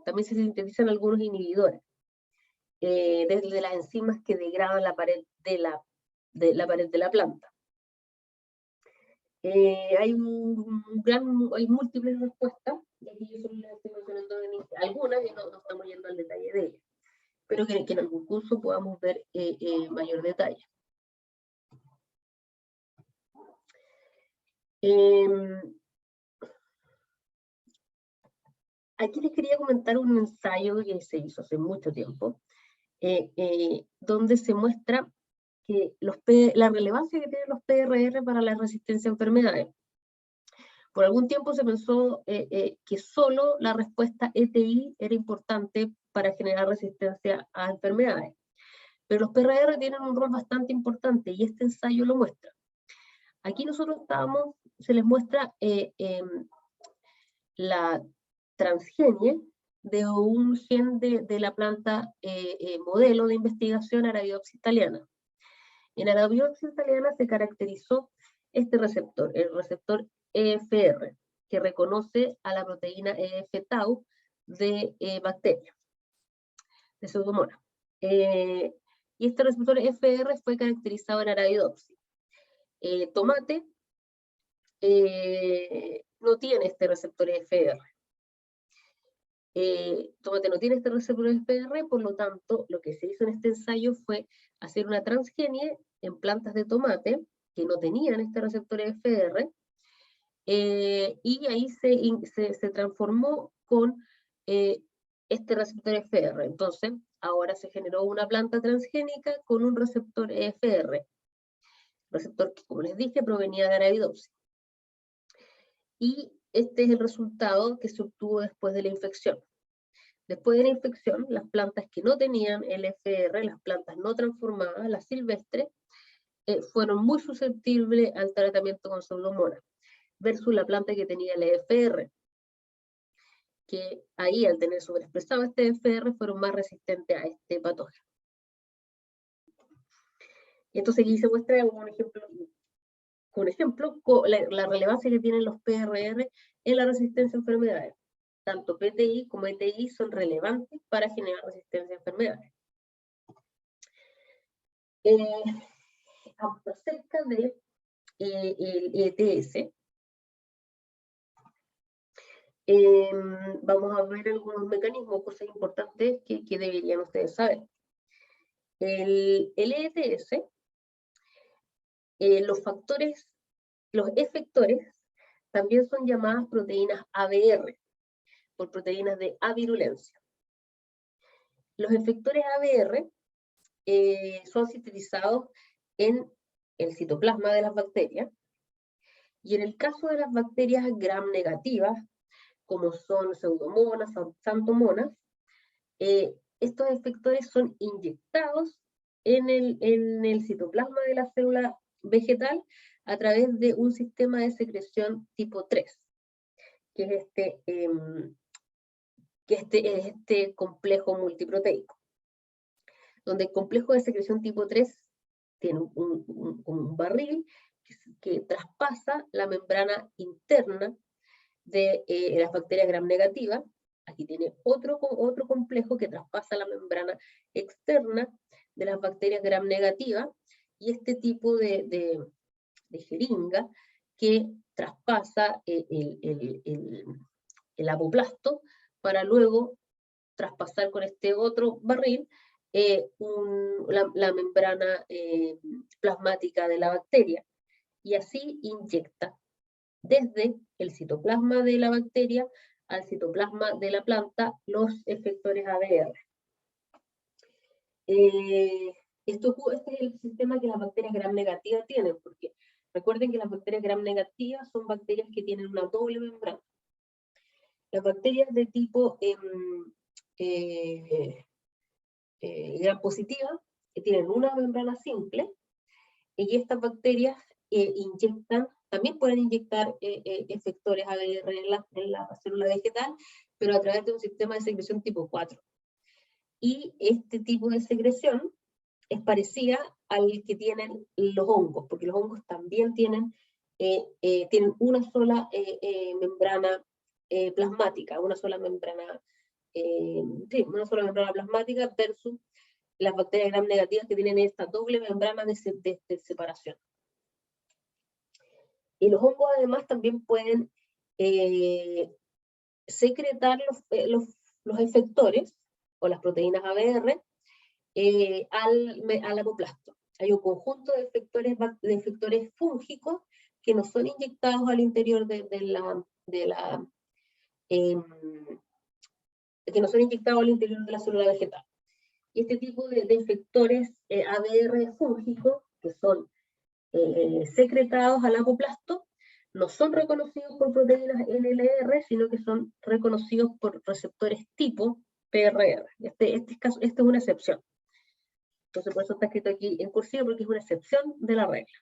También se sintetizan algunos inhibidores, desde las enzimas que degradan la pared de la planta. Hay múltiples respuestas, y aquí yo solo les estoy mencionando algunas y no estamos yendo al detalle de ellas, pero que en algún curso podamos ver mayor detalle. Aquí les quería comentar un ensayo que se hizo hace mucho tiempo, donde se muestra que la relevancia que tienen los PRR para la resistencia a enfermedades. Por algún tiempo se pensó que solo la respuesta ETI era importante para generar resistencia a enfermedades. Pero los PRR tienen un rol bastante importante y este ensayo lo muestra. Aquí nosotros se les muestra la transgenia de un gen de la planta modelo de investigación Arabidopsis thaliana. En Arabidopsis thaliana se caracterizó este receptor, el receptor EFR, que reconoce a la proteína EF-tau de bacterias, de Pseudomonas. Y este receptor EFR fue caracterizado en Arabidopsis. Tomate no tiene este receptor EFR. Tomate no tiene este receptor EFR, por lo tanto, lo que se hizo en este ensayo fue hacer una transgenia en plantas de tomate que no tenían este receptor EFR, y ahí se transformó con este receptor EFR. Entonces, ahora se generó una planta transgénica con un receptor EFR. Receptor que, como les dije, provenía de Arabidopsis. Y este es el resultado que se obtuvo después de la infección. Después de la infección, las plantas que no tenían el EFR, las plantas no transformadas, las silvestres, fueron muy susceptibles al tratamiento con Pseudomonas, versus la planta que tenía el EFR, que ahí, al tener sobreexpresado este EFR, fueron más resistentes a este patógeno. Y entonces aquí se muestra un ejemplo, la relevancia que tienen los PRR en la resistencia a enfermedades. Tanto PTI como ETI son relevantes para generar resistencia a enfermedades. Acerca de el ETS, vamos a ver algunos mecanismos, cosas importantes que deberían ustedes saber. El ETS, los efectores también son llamadas proteínas ABR, por proteínas de avirulencia. Los efectores ABR son sintetizados en el citoplasma de las bacterias, y en el caso de las bacterias gram negativas, como son Pseudomonas o Xanthomonas, estos efectores son inyectados en el citoplasma de la célula vegetal a través de un sistema de secreción tipo 3, que es este complejo multiproteico, donde el complejo de secreción tipo 3 tiene un barril que traspasa la membrana interna de las bacterias gram negativas. Aquí tiene otro complejo que traspasa la membrana externa de las bacterias gram negativas, y este tipo de jeringa que traspasa el apoplasto para luego traspasar con este otro barril la membrana plasmática de la bacteria, y así inyecta desde el citoplasma de la bacteria al citoplasma de la planta los efectores ABR. Este es el sistema que las bacterias gram negativas tienen, porque recuerden que las bacterias gram negativas son bacterias que tienen una doble membrana. Las bacterias de tipo gram positiva, que tienen una membrana simple, y estas bacterias también pueden inyectar efectores ABR en la célula vegetal, pero a través de un sistema de secreción tipo 4. Y este tipo de secreción es parecida al que tienen los hongos, porque los hongos también tienen una sola membrana plasmática, una sola membrana plasmática, versus las bacterias gram negativas que tienen esta doble membrana de separación. Y los hongos además también pueden secretar los efectores o las proteínas ABR al apoplasto. Hay un conjunto de efectores fúngicos que no son inyectados al interior que no son inyectados al interior de la célula vegetal. Y este tipo de efectores ABR fúngicos, que son secretados al apoplasto, no son reconocidos por proteínas NLR, sino que son reconocidos por receptores tipo PRR. Este es una excepción. Entonces, por eso está escrito aquí en cursiva, porque es una excepción de la regla.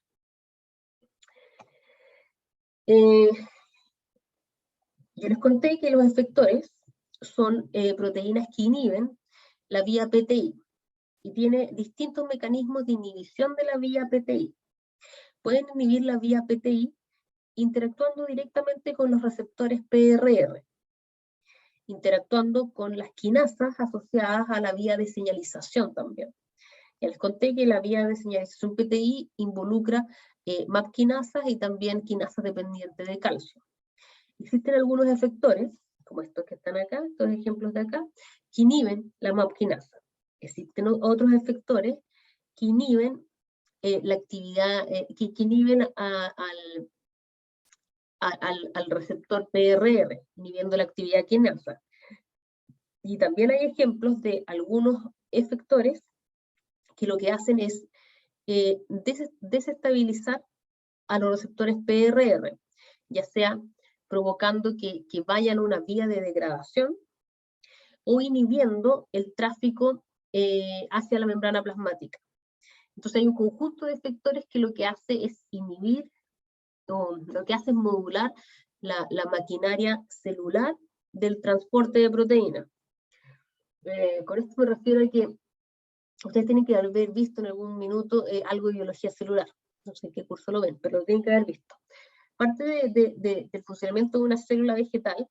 Yo les conté que los efectores son proteínas que inhiben la vía PTI y tiene distintos mecanismos de inhibición de la vía PTI. Pueden inhibir la vía PTI interactuando directamente con los receptores PRR, interactuando con las quinasas asociadas a la vía de señalización también. Ya les conté que la vía de señalización PTI involucra MAP quinasas y también quinasas dependientes de calcio. Existen algunos efectores, como estos que están acá, estos ejemplos de acá, que inhiben la MAP quinasa. Existen otros efectores que inhiben la actividad, que inhiben al receptor PRR, inhibiendo la actividad quinasa. Y también hay ejemplos de algunos efectores que lo que hacen es desestabilizar a los receptores PRR, ya sea provocando que vayan a una vía de degradación o inhibiendo el tráfico hacia la membrana plasmática. Entonces hay un conjunto de efectores que lo que hace es inhibir, o lo que hace es modular la maquinaria celular del transporte de proteínas. Con esto me refiero a que ustedes tienen que haber visto en algún minuto algo de biología celular. No sé en qué curso lo ven, pero lo tienen que haber visto. Parte del funcionamiento de una célula vegetal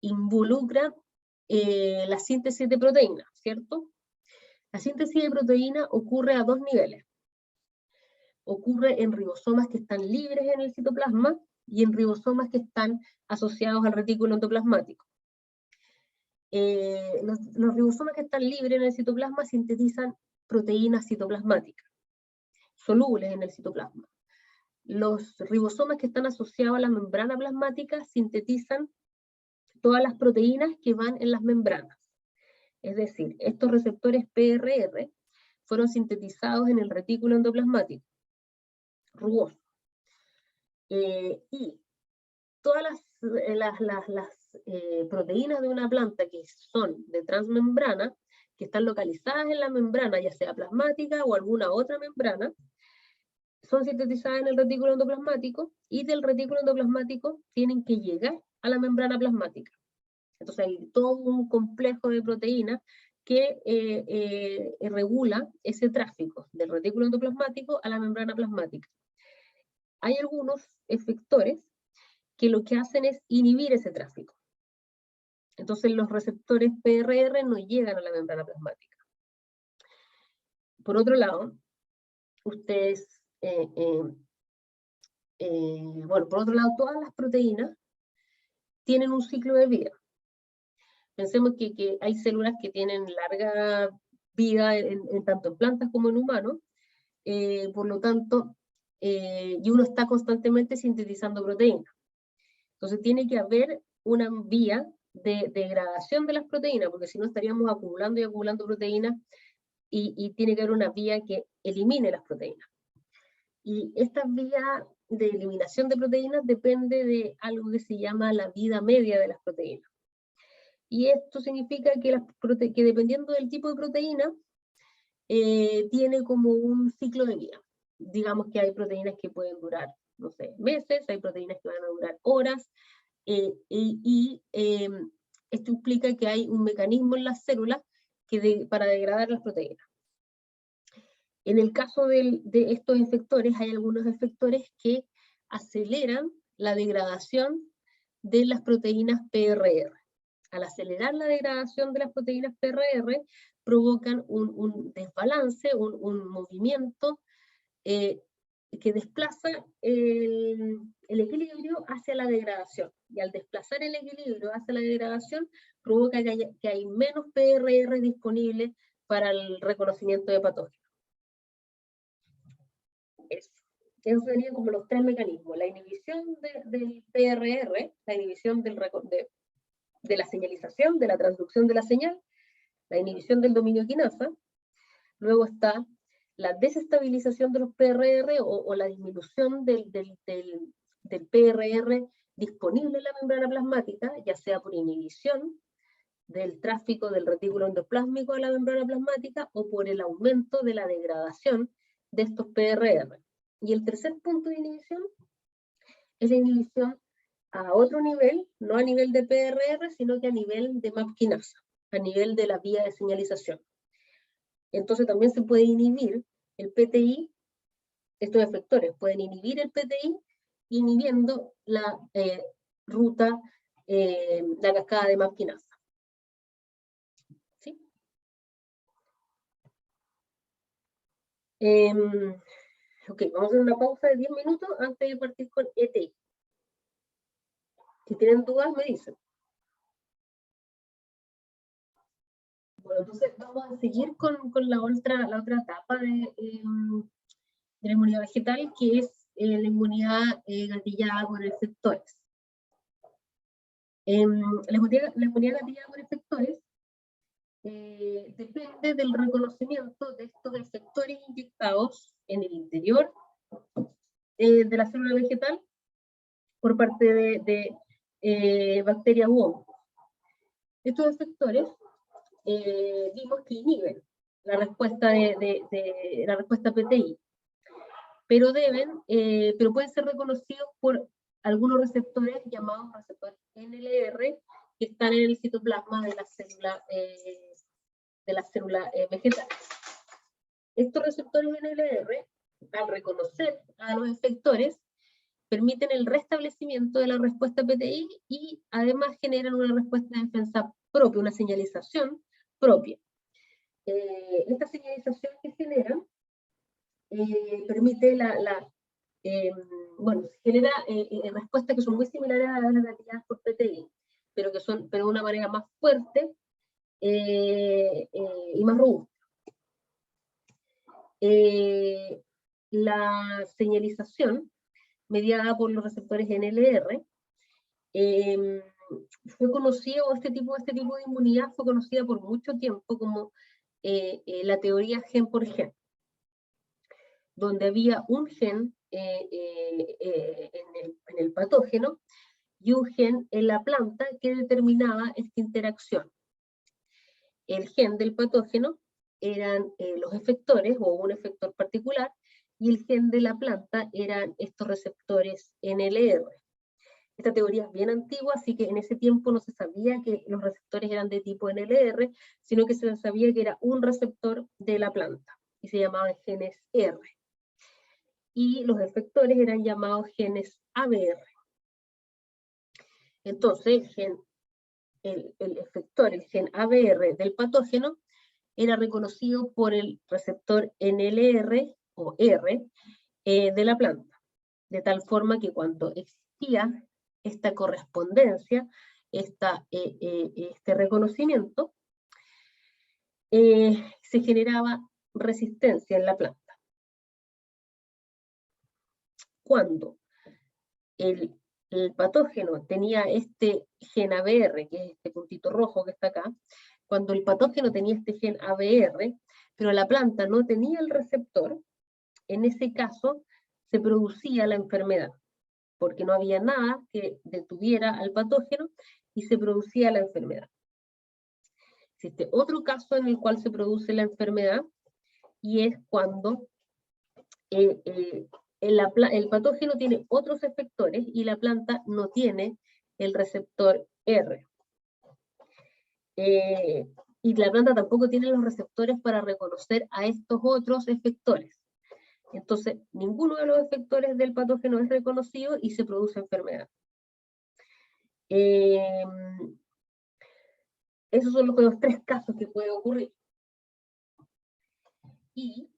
involucra la síntesis de proteínas, ¿cierto? La síntesis de proteína ocurre a dos niveles. Ocurre en ribosomas que están libres en el citoplasma y en ribosomas que están asociados al retículo endoplasmático. Los ribosomas que están libres en el citoplasma sintetizan proteínas citoplasmáticas, solubles en el citoplasma. Los ribosomas que están asociados a la membrana plasmática sintetizan todas las proteínas que van en las membranas. Es decir, estos receptores PRR fueron sintetizados en el retículo endoplasmático, rugoso. Y todas las proteínas de una planta que son de transmembrana, que están localizadas en la membrana, ya sea plasmática o alguna otra membrana, son sintetizadas en el retículo endoplasmático y del retículo endoplasmático tienen que llegar a la membrana plasmática. Entonces hay todo un complejo de proteínas que regula ese tráfico del retículo endoplasmático a la membrana plasmática. Hay algunos efectores que lo que hacen es inhibir ese tráfico. Entonces los receptores PRR no llegan a la membrana plasmática. Por otro lado, ustedes, bueno, por otro lado, todas las proteínas tienen un ciclo de vida. Pensemos que hay células que tienen larga vida tanto en plantas como en humanos, por lo tanto, y uno está constantemente sintetizando proteínas. Entonces tiene que haber una vía de degradación de las proteínas, porque si no estaríamos acumulando y acumulando proteínas, y tiene que haber una vía que elimine las proteínas. Y esta vía de eliminación de proteínas depende de algo que se llama la vida media de las proteínas. Y esto significa que dependiendo del tipo de proteína, tiene como un ciclo de vida. Digamos que hay proteínas que pueden durar, no sé, meses, hay proteínas que van a durar horas, esto implica que hay un mecanismo en las células para degradar las proteínas. En el caso de estos efectores, hay algunos efectores que aceleran la degradación de las proteínas PRR. Al acelerar la degradación de las proteínas PRR, provocan un desbalance, un movimiento que desplaza el equilibrio hacia la degradación. Y al desplazar el equilibrio hacia la degradación, provoca que hay menos PRR disponibles para el reconocimiento de patógenos. Esos serían como los tres mecanismos: la inhibición del PRR, la inhibición de la señalización, de la transducción de la señal, la inhibición del dominio quinasa. Luego está la desestabilización de los PRR o la disminución del PRR disponible en la membrana plasmática, ya sea por inhibición del tráfico del retículo endoplásmico a la membrana plasmática o por el aumento de la degradación de estos PRR. Y el tercer punto de inhibición esa inhibición a otro nivel, no a nivel de PRR, sino que a nivel de MAP quinasa, a nivel de la vía de señalización. Entonces también se puede inhibir el PTI, estos efectores pueden inhibir el PTI, inhibiendo la ruta, la cascada de MAP quinasa. ¿Sí? Ok, vamos a hacer una pausa de 10 minutos antes de partir con ETI. Si tienen dudas, me dicen. Bueno, entonces vamos a seguir con la otra etapa de la inmunidad vegetal, que es la inmunidad gatillada por efectores. La inmunidad gatillada por efectores depende del reconocimiento de estos efectores inyectados en el interior de la célula vegetal por parte de bacterias u hongos. Estos efectores vimos que inhiben la respuesta la respuesta PTI, pero pueden ser reconocidos por algunos receptores llamados receptores NLR que están en el citoplasma de la célula vegetal. Estos receptores NLR, al reconocer a los efectores, permiten el restablecimiento de la respuesta PTI y además generan una respuesta de defensa propia, una señalización propia. Esta señalización que generan permite genera respuestas que son muy similares a las gatilladas por PTI, pero de una manera más fuerte y más robusta. La señalización mediada por los receptores NLR fue conocido, este tipo de inmunidad fue conocida por mucho tiempo como la teoría gen por gen, donde había un gen en el patógeno y un gen en la planta que determinaba esta interacción. El gen del patógeno eran los efectores o un efector particular, y el gen de la planta eran estos receptores NLR. Esta teoría es bien antigua, así que en ese tiempo no se sabía que los receptores eran de tipo NLR, sino que se sabía que era un receptor de la planta, y se llamaban genes R. Y los efectores eran llamados genes ABR. Entonces, el efector, el gen ABR del patógeno, era reconocido por el receptor NLR o R de la planta, de tal forma que cuando existía esta correspondencia, este reconocimiento, se generaba resistencia en la planta. Cuando el patógeno tenía este gen ABR, que es este puntito rojo que está acá, cuando el patógeno tenía este gen ABR, pero la planta no tenía el receptor, en ese caso se producía la enfermedad, porque no había nada que detuviera al patógeno y se producía la enfermedad. Existe otro caso en el cual se produce la enfermedad, y es cuando el patógeno tiene otros efectores y la planta no tiene el receptor R. Y la planta tampoco tiene los receptores para reconocer a estos otros efectores. Entonces, ninguno de los efectores del patógeno es reconocido y se produce enfermedad. Esos son los tres casos que pueden ocurrir. Y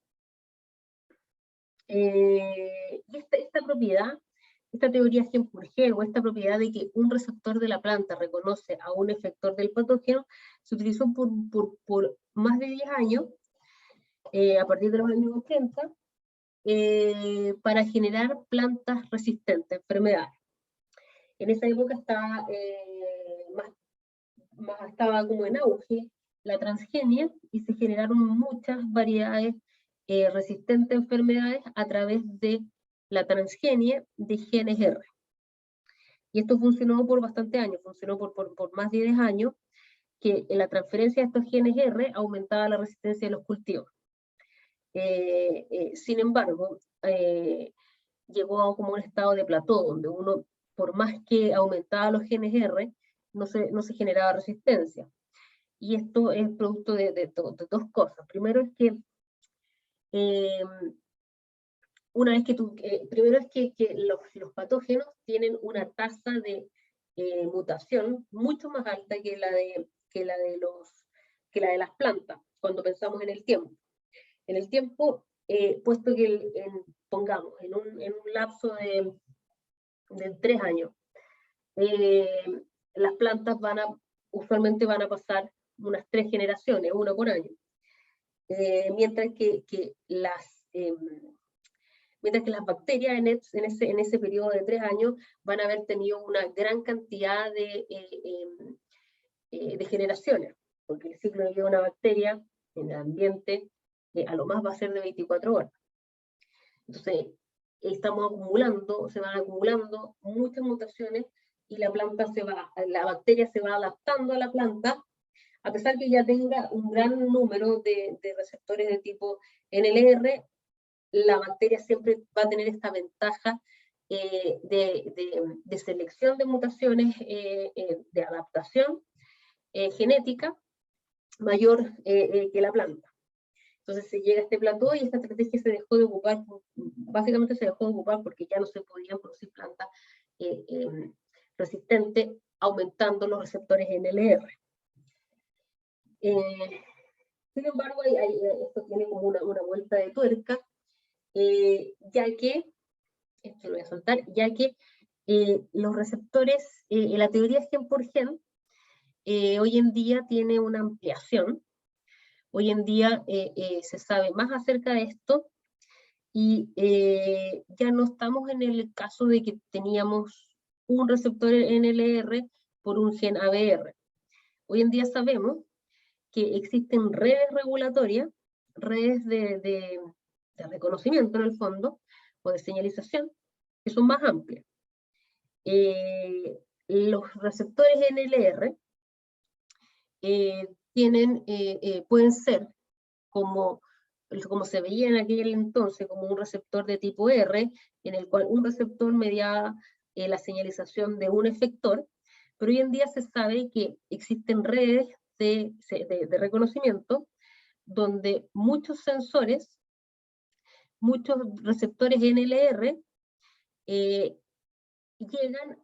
esta propiedad, esta teoría gen por gen, o esta propiedad de que un receptor de la planta reconoce a un efector del patógeno, se utilizó por más de 10 años, a partir de los años 80, para generar plantas resistentes a enfermedades. En esa época estaba como en auge la transgenia, y se generaron muchas variedades resistentes a enfermedades a través de la transgenia de genes R. Y esto funcionó por bastante años, funcionó por más de 10 años, que en la transferencia de estos genes R aumentaba la resistencia de los cultivos. Sin embargo, llegó a como un estado de plató, donde uno, por más que aumentaba los genes R, no se generaba resistencia. Y esto es producto de dos cosas. Primero es que primero es que los patógenos tienen una tasa de mutación mucho más alta que la de las plantas, cuando pensamos en el tiempo. En el tiempo, puesto que, pongamos, en un lapso de 3 años, las plantas usualmente van a pasar unas 3 generaciones, una por año. Mientras que las bacterias en ese periodo de 3 años van a haber tenido una gran cantidad de generaciones, porque el ciclo de vida de una bacteria en el ambiente a lo más va a ser de 24 horas. Entonces, se van acumulando muchas mutaciones y la bacteria se va adaptando a la planta, a pesar que ya tenga un gran número de receptores de tipo NLR. La bacteria siempre va a tener esta ventaja de selección de mutaciones, de adaptación genética mayor que la planta. Entonces se llega a este plató y esta estrategia se dejó de ocupar, básicamente se dejó de ocupar porque ya no se podían producir plantas resistentes, aumentando los receptores NLR. Sin embargo, esto tiene como una vuelta de tuerca, ya que, esto lo voy a soltar, ya que los receptores, la teoría gen por gen, hoy en día tiene una ampliación. Hoy en día se sabe más acerca de esto y ya no estamos en el caso de que teníamos un receptor NLR por un gen ABR. Hoy en día sabemos que existen redes regulatorias, redes de reconocimiento en el fondo, o de señalización, que son más amplias. Los receptores NLR pueden ser, como se veía en aquel entonces, como un receptor de tipo R, en el cual un receptor mediaba la señalización de un efector, pero hoy en día se sabe que existen redes de reconocimiento donde muchos sensores, muchos receptores NLR llegan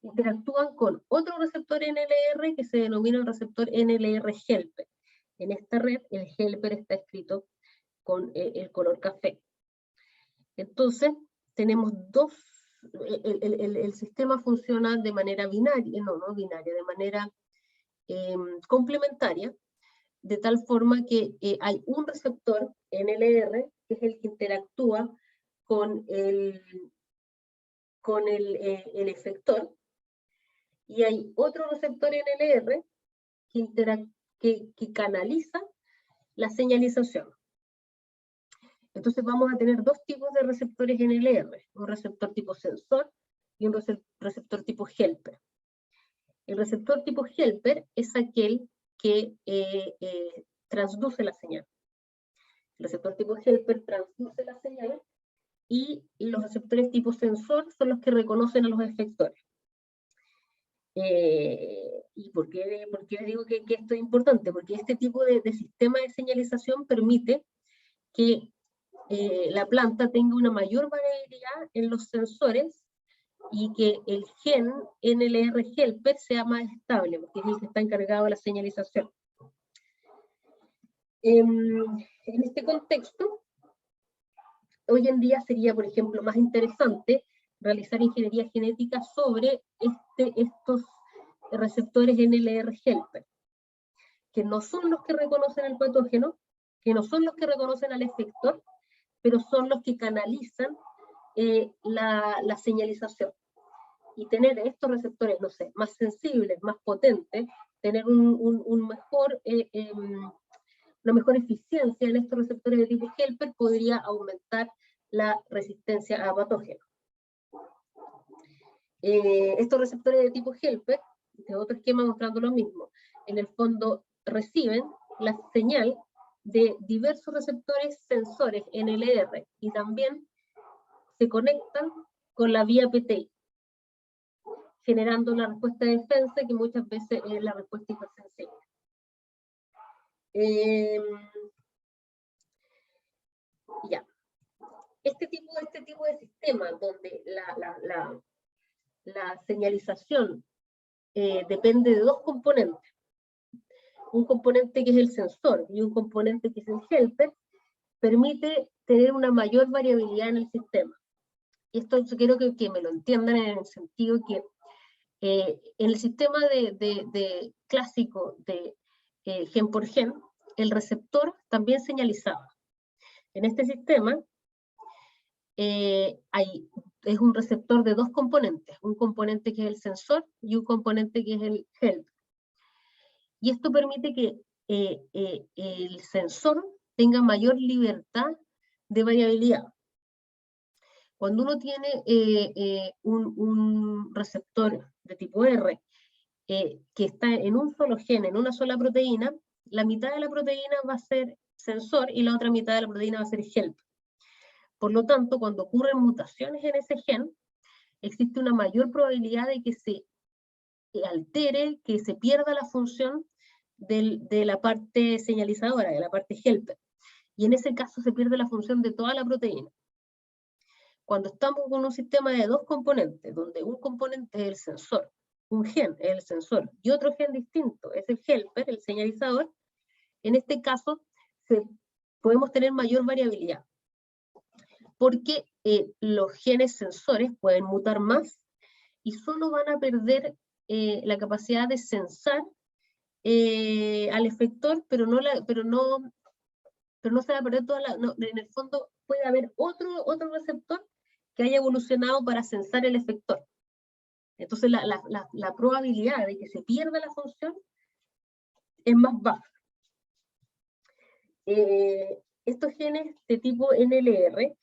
interactúan con otro receptor NLR que se denomina el receptor NLR helper. En esta red, el helper está escrito con el color café. Entonces, tenemos el sistema funciona de manera binaria, no binaria, de manera complementaria, de tal forma que hay un receptor NLR, que es el que interactúa con el efector, y hay otro receptor NLR que canaliza la señalización. Entonces vamos a tener dos tipos de receptores NLR, un receptor tipo sensor y un receptor tipo helper. El receptor tipo helper es aquel que transduce la señal. El receptor tipo helper transduce la señal y los receptores tipo sensor son los que reconocen a los efectores. ¿Y por qué digo que esto es importante? Porque este tipo de sistema de señalización permite que la planta tenga una mayor variabilidad en los sensores y que el gen NLR helper sea más estable, porque es el que está encargado de la señalización. En este contexto, hoy en día sería, por ejemplo, más interesante realizar ingeniería genética sobre estos receptores NLR helper, que no son los que reconocen el patógeno, que no son los que reconocen al efector, pero son los que canalizan la señalización. Y tener estos receptores, no sé, más sensibles, más potentes, tener una mejor eficiencia en estos receptores de tipo helper podría aumentar la resistencia a patógenos. Estos receptores de tipo helper, de otro esquema mostrando lo mismo, en el fondo reciben la señal de diversos receptores sensores NLR y también se conectan con la vía PTI, generando una respuesta de defensa que muchas veces es la respuesta hipersensible. Ya. Este tipo de sistema donde la señalización depende de dos componentes, un componente que es el sensor y un componente que es el helper, permite tener una mayor variabilidad en el sistema. Y esto quiero que me lo entiendan en el sentido que en el sistema de clásico de gen por gen, el receptor también señalizaba. En este sistema es un receptor de dos componentes, un componente que es el sensor y un componente que es el helper. Y esto permite que el sensor tenga mayor libertad de variabilidad. Cuando uno tiene un receptor de tipo R que está en un solo gen, en una sola proteína, la mitad de la proteína va a ser sensor y la otra mitad de la proteína va a ser helper. Por lo tanto, cuando ocurren mutaciones en ese gen, existe una mayor probabilidad de que se altere, que se pierda la función de la parte señalizadora, de la parte helper. Y en ese caso se pierde la función de toda la proteína. Cuando estamos con un sistema de dos componentes, donde un componente es el sensor, un gen es el sensor, y otro gen distinto es el helper, el señalizador, en este caso podemos tener mayor variabilidad. Porque los genes sensores pueden mutar más y solo van a perder la capacidad de sensar al efector, pero no se va a perder en el fondo puede haber otro receptor que haya evolucionado para sensar el efector. Entonces la probabilidad de que se pierda la función es más baja. Estos genes de tipo NLR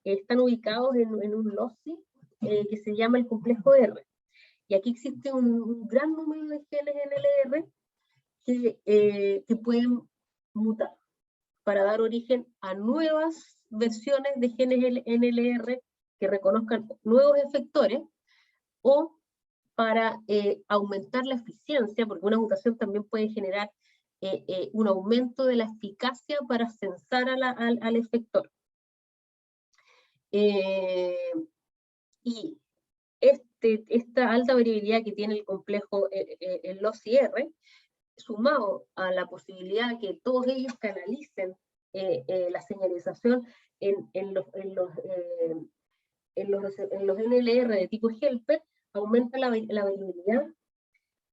están ubicados en un loci que se llama el complejo R. Y aquí existe un gran número de genes NLR que pueden mutar para dar origen a nuevas versiones de genes NLR que reconozcan nuevos efectores o para aumentar la eficiencia, porque una mutación también puede generar un aumento de la eficacia para sensar al efector. Y esta alta variabilidad que tiene el complejo, el LOCI-R, sumado a la posibilidad que todos ellos canalicen la señalización en los NLR de tipo helper, aumenta la variabilidad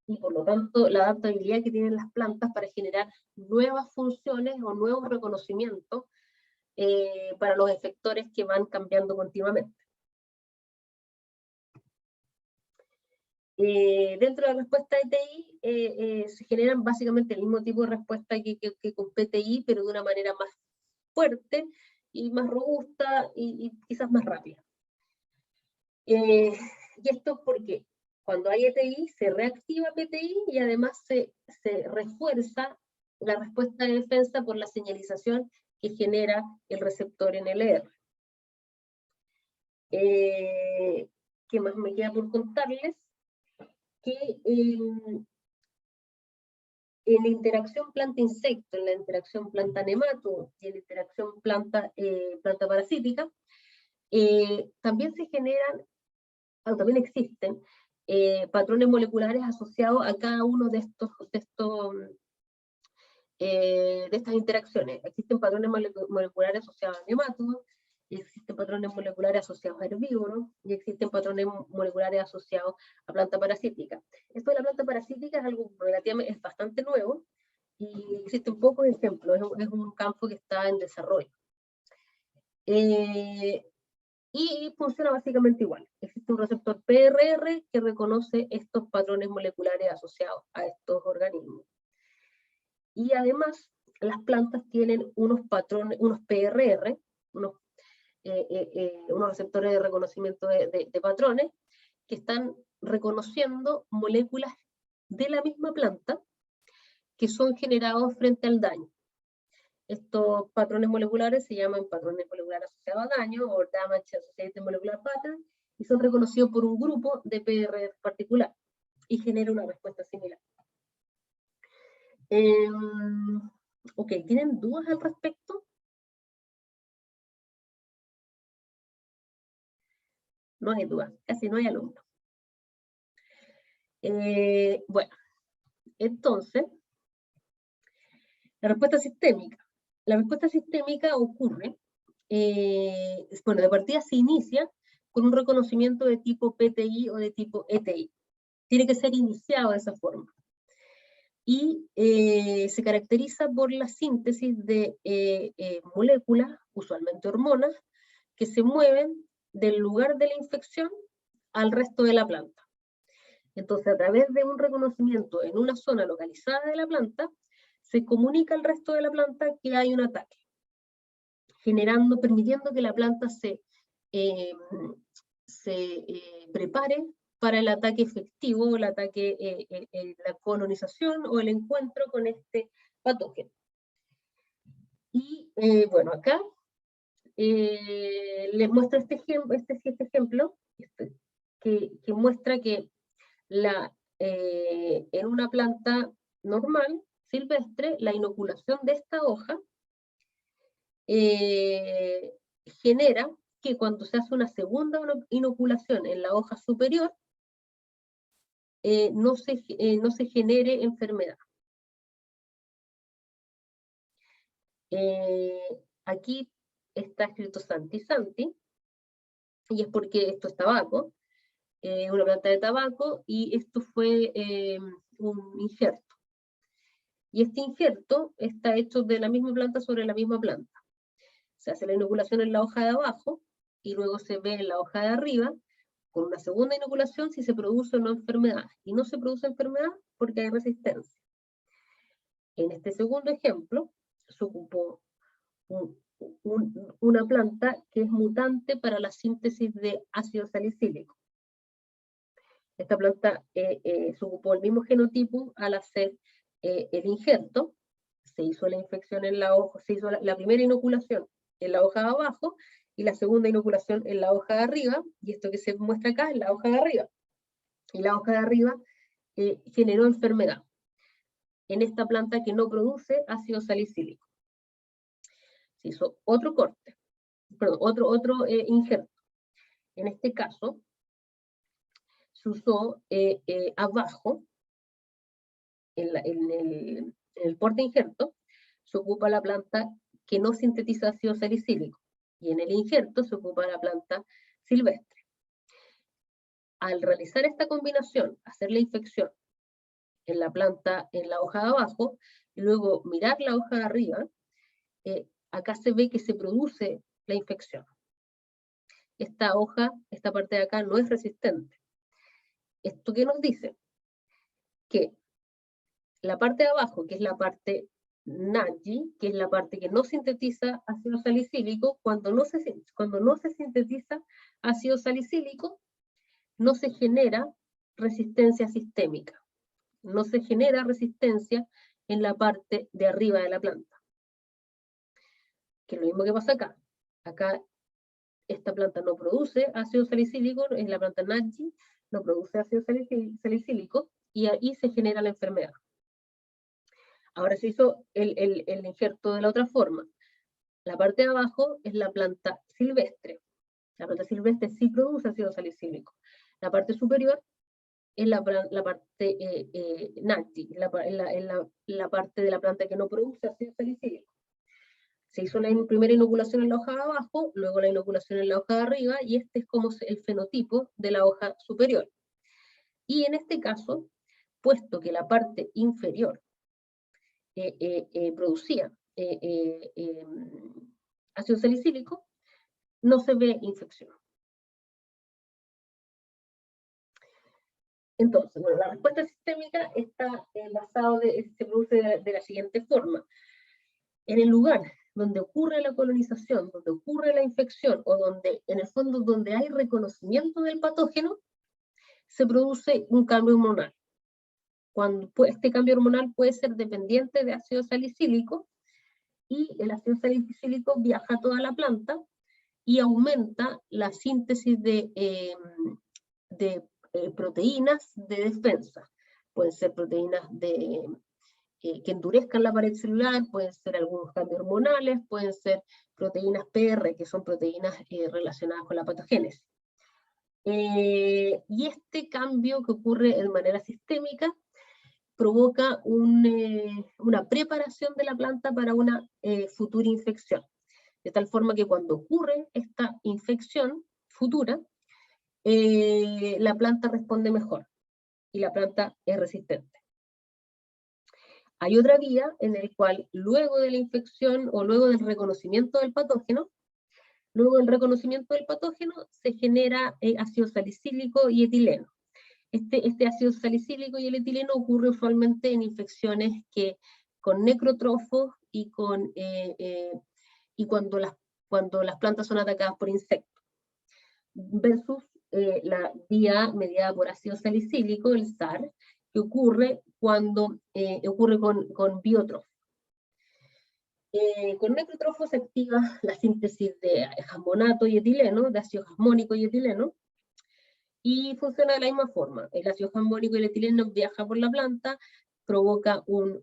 y por lo tanto la adaptabilidad que tienen las plantas para generar nuevas funciones o nuevos reconocimientos para los efectores que van cambiando continuamente. Dentro de la respuesta de TI se generan básicamente el mismo tipo de respuesta que con PTI, pero de una manera más fuerte y más robusta y quizás más rápida. Y esto porque cuando hay ETI se reactiva PTI y además se refuerza la respuesta de defensa por la señalización que genera el receptor NLR. ¿Qué más me queda por contarles? Que en la interacción planta-insecto, en la interacción planta-nemato y en la interacción planta-parasítica, también se generan, o también existen, patrones moleculares asociados a cada uno de estas interacciones. Existen patrones moleculares asociados a nematodos, existen patrones moleculares asociados a herbívoros y existen patrones moleculares asociados a planta parasítica. Esto de la planta parasítica es algo relativamente, es bastante nuevo y existen pocos ejemplos, es un campo que está en desarrollo. Y funciona básicamente igual. Existe un receptor PRR que reconoce estos patrones moleculares asociados a estos organismos. Y además, las plantas tienen unos patrones, unos PRR, unos receptores de reconocimiento de patrones, que están reconociendo moléculas de la misma planta que son generados frente al daño. Estos patrones moleculares se llaman patrones moleculares asociados a daño o damage associated molecular pattern, y son reconocidos por un grupo de PR particular y genera una respuesta similar. Ok, ¿tienen dudas al respecto? No hay dudas, casi no hay alumnos. Bueno, entonces, la respuesta sistémica. La respuesta sistémica ocurre, bueno, de partida se inicia con un reconocimiento de tipo PTI o de tipo ETI. Tiene que ser iniciado de esa forma. Y se caracteriza por la síntesis de moléculas, usualmente hormonas, que se mueven del lugar de la infección al resto de la planta. Entonces, a través de un reconocimiento en una zona localizada de la planta, se comunica al resto de la planta que hay un ataque, permitiendo que la planta se prepare para el ataque efectivo, el ataque, la colonización o el encuentro con este patógeno. Y bueno, acá les muestro este ejemplo que muestra que en una planta normal, silvestre, la inoculación de esta hoja genera que cuando se hace una segunda inoculación en la hoja superior, no se genere enfermedad. Aquí está escrito Santi Santi, y es porque esto es tabaco, una planta de tabaco, y esto fue un injerto. Y este injerto está hecho de la misma planta sobre la misma planta. Se hace la inoculación en la hoja de abajo, y luego se ve en la hoja de arriba, con una segunda inoculación, si se produce o no enfermedad. Y no se produce enfermedad porque hay resistencia. En este segundo ejemplo, se ocupó una planta que es mutante para la síntesis de ácido salicílico. Esta planta se ocupó el mismo genotipo al hacer el injerto. Se hizo la infección en la hoja, se hizo la primera inoculación en la hoja de abajo y la segunda inoculación en la hoja de arriba, y esto que se muestra acá es la hoja de arriba. Y la hoja de arriba generó enfermedad en esta planta que no produce ácido salicílico. Se hizo otro corte, perdón, otro injerto. En este caso, se usó abajo, en el porte injerto, se ocupa la planta que no sintetiza ácido salicílico, y en el injerto se ocupa la planta silvestre. Al realizar esta combinación, hacer la infección en la planta, en la hoja de abajo, y luego mirar la hoja de arriba, acá se ve que se produce la infección. Esta hoja, esta parte de acá, no es resistente. ¿Esto qué nos dice? Que la parte de abajo, que es la parte NAGI, que es la parte que no sintetiza ácido salicílico, cuando no se sintetiza ácido salicílico, no se genera resistencia sistémica, no se genera resistencia en la parte de arriba de la planta. Que es lo mismo que pasa acá. Acá esta planta no produce ácido salicílico, es la planta NAGI, no produce ácido salicílico, y ahí se genera la enfermedad. Ahora se hizo el injerto de la otra forma. La parte de abajo es la planta silvestre. La planta silvestre sí produce ácido salicílico. La parte superior es la parte NAGI, la parte de la planta que no produce ácido salicílico. Se hizo la primera inoculación en la hoja de abajo, luego la inoculación en la hoja de arriba, y este es como el fenotipo de la hoja superior. Y en este caso, puesto que la parte inferior producía ácido salicílico, no se ve infección. Entonces, bueno, la respuesta sistémica está se produce de la siguiente forma. En el lugar donde ocurre la colonización, donde ocurre la infección, o donde, en el fondo, donde hay reconocimiento del patógeno, se produce un cambio hormonal. Este cambio hormonal puede ser dependiente de ácido salicílico, y el ácido salicílico viaja a toda la planta y aumenta la síntesis de proteínas de defensa. Pueden ser proteínas que endurezcan la pared celular, pueden ser algunos cambios hormonales, pueden ser proteínas PR, que son proteínas relacionadas con la patogénesis. Y este cambio que ocurre de manera sistémica provoca una preparación de la planta para una futura infección. De tal forma que cuando ocurre esta infección futura, la planta responde mejor y la planta es resistente. Hay otra vía en la cual luego de la infección o luego del reconocimiento del patógeno, se genera ácido salicílico y etileno. Este ácido salicílico y el etileno ocurre usualmente en infecciones con necrotrofos y cuando las plantas son atacadas por insectos, versus la vía mediada por ácido salicílico, el SAR, que ocurre cuando ocurre con biótrofos. Con necrotrofos se activa la síntesis de jasmonato y etileno, de ácido jasmónico y etileno, y funciona de la misma forma. El ácido jasmónico y el etileno viaja por la planta, provoca un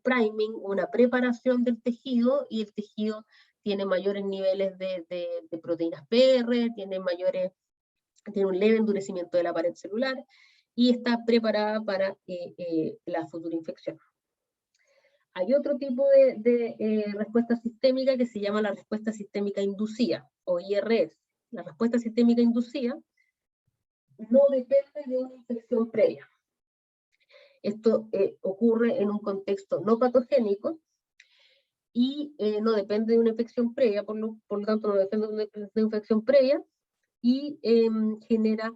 priming, una preparación del tejido, y el tejido tiene mayores niveles de proteínas PR, tiene un leve endurecimiento de la pared celular, y está preparada para la futura infección. Hay otro tipo de respuesta sistémica que se llama la respuesta sistémica inducida, o IRS. La respuesta sistémica inducida no depende de una infección previa. Esto ocurre en un contexto no patogénico y no depende de una infección previa, por lo tanto no depende de una infección previa, y genera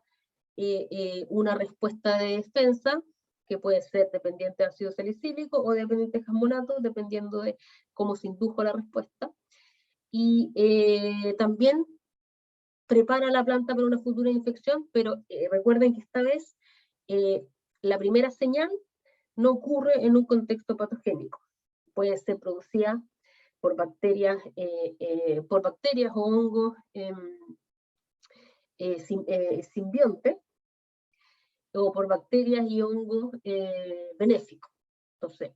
una respuesta de defensa que puede ser dependiente de ácido salicílico o dependiente de jasmonato, dependiendo de cómo se indujo la respuesta. Y también prepara la planta para una futura infección, pero recuerden que esta vez la primera señal no ocurre en un contexto patogénico. Puede ser producida por bacterias o hongos simbiontes, o por bacterias y hongos benéficos. Entonces,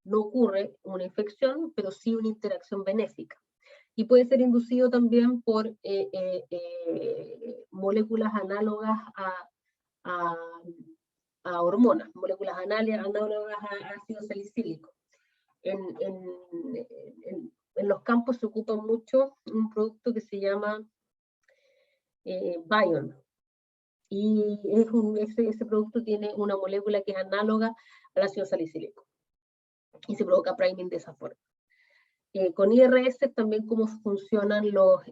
no ocurre una infección, pero sí una interacción benéfica. Y puede ser inducido también por moléculas análogas a hormonas, moléculas análogas a ácido salicílico. En los campos se ocupa mucho un producto que se llama Bion, y ese producto tiene una molécula que es análoga al ácido salicílico, y se provoca priming de esa forma. Con IRS también cómo funcionan los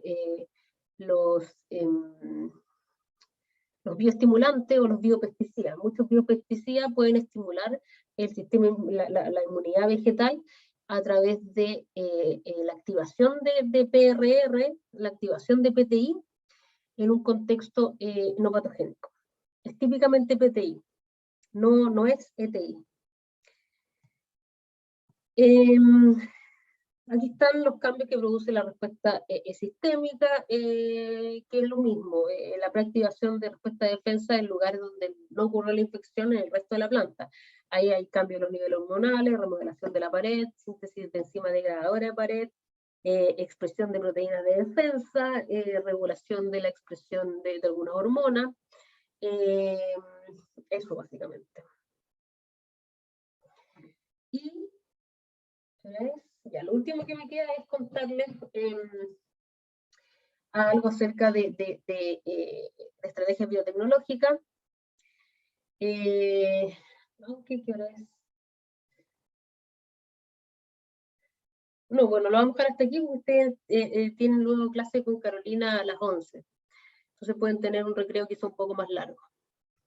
bioestimulantes o los biopesticidas. Muchos biopesticidas pueden estimular el sistema, la inmunidad vegetal a través de la activación de PRR, la activación de PTI en un contexto no patogénico. Es típicamente PTI, no es ETI. Aquí están los cambios que produce la respuesta sistémica, que es lo mismo, la preactivación de respuesta de defensa en lugares donde no ocurre la infección en el resto de la planta. Ahí hay cambios en los niveles hormonales, remodelación de la pared, síntesis de enzima degradadora de pared, expresión de proteínas de defensa, regulación de la expresión de algunas hormonas, eso básicamente. Y ya, lo último que me queda es contarles algo acerca de estrategias biotecnológicas. ¿Qué hora es? No, bueno, lo vamos a dejar hasta aquí porque ustedes tienen luego clase con Carolina a las 11. Entonces pueden tener un recreo quizá un poco más largo.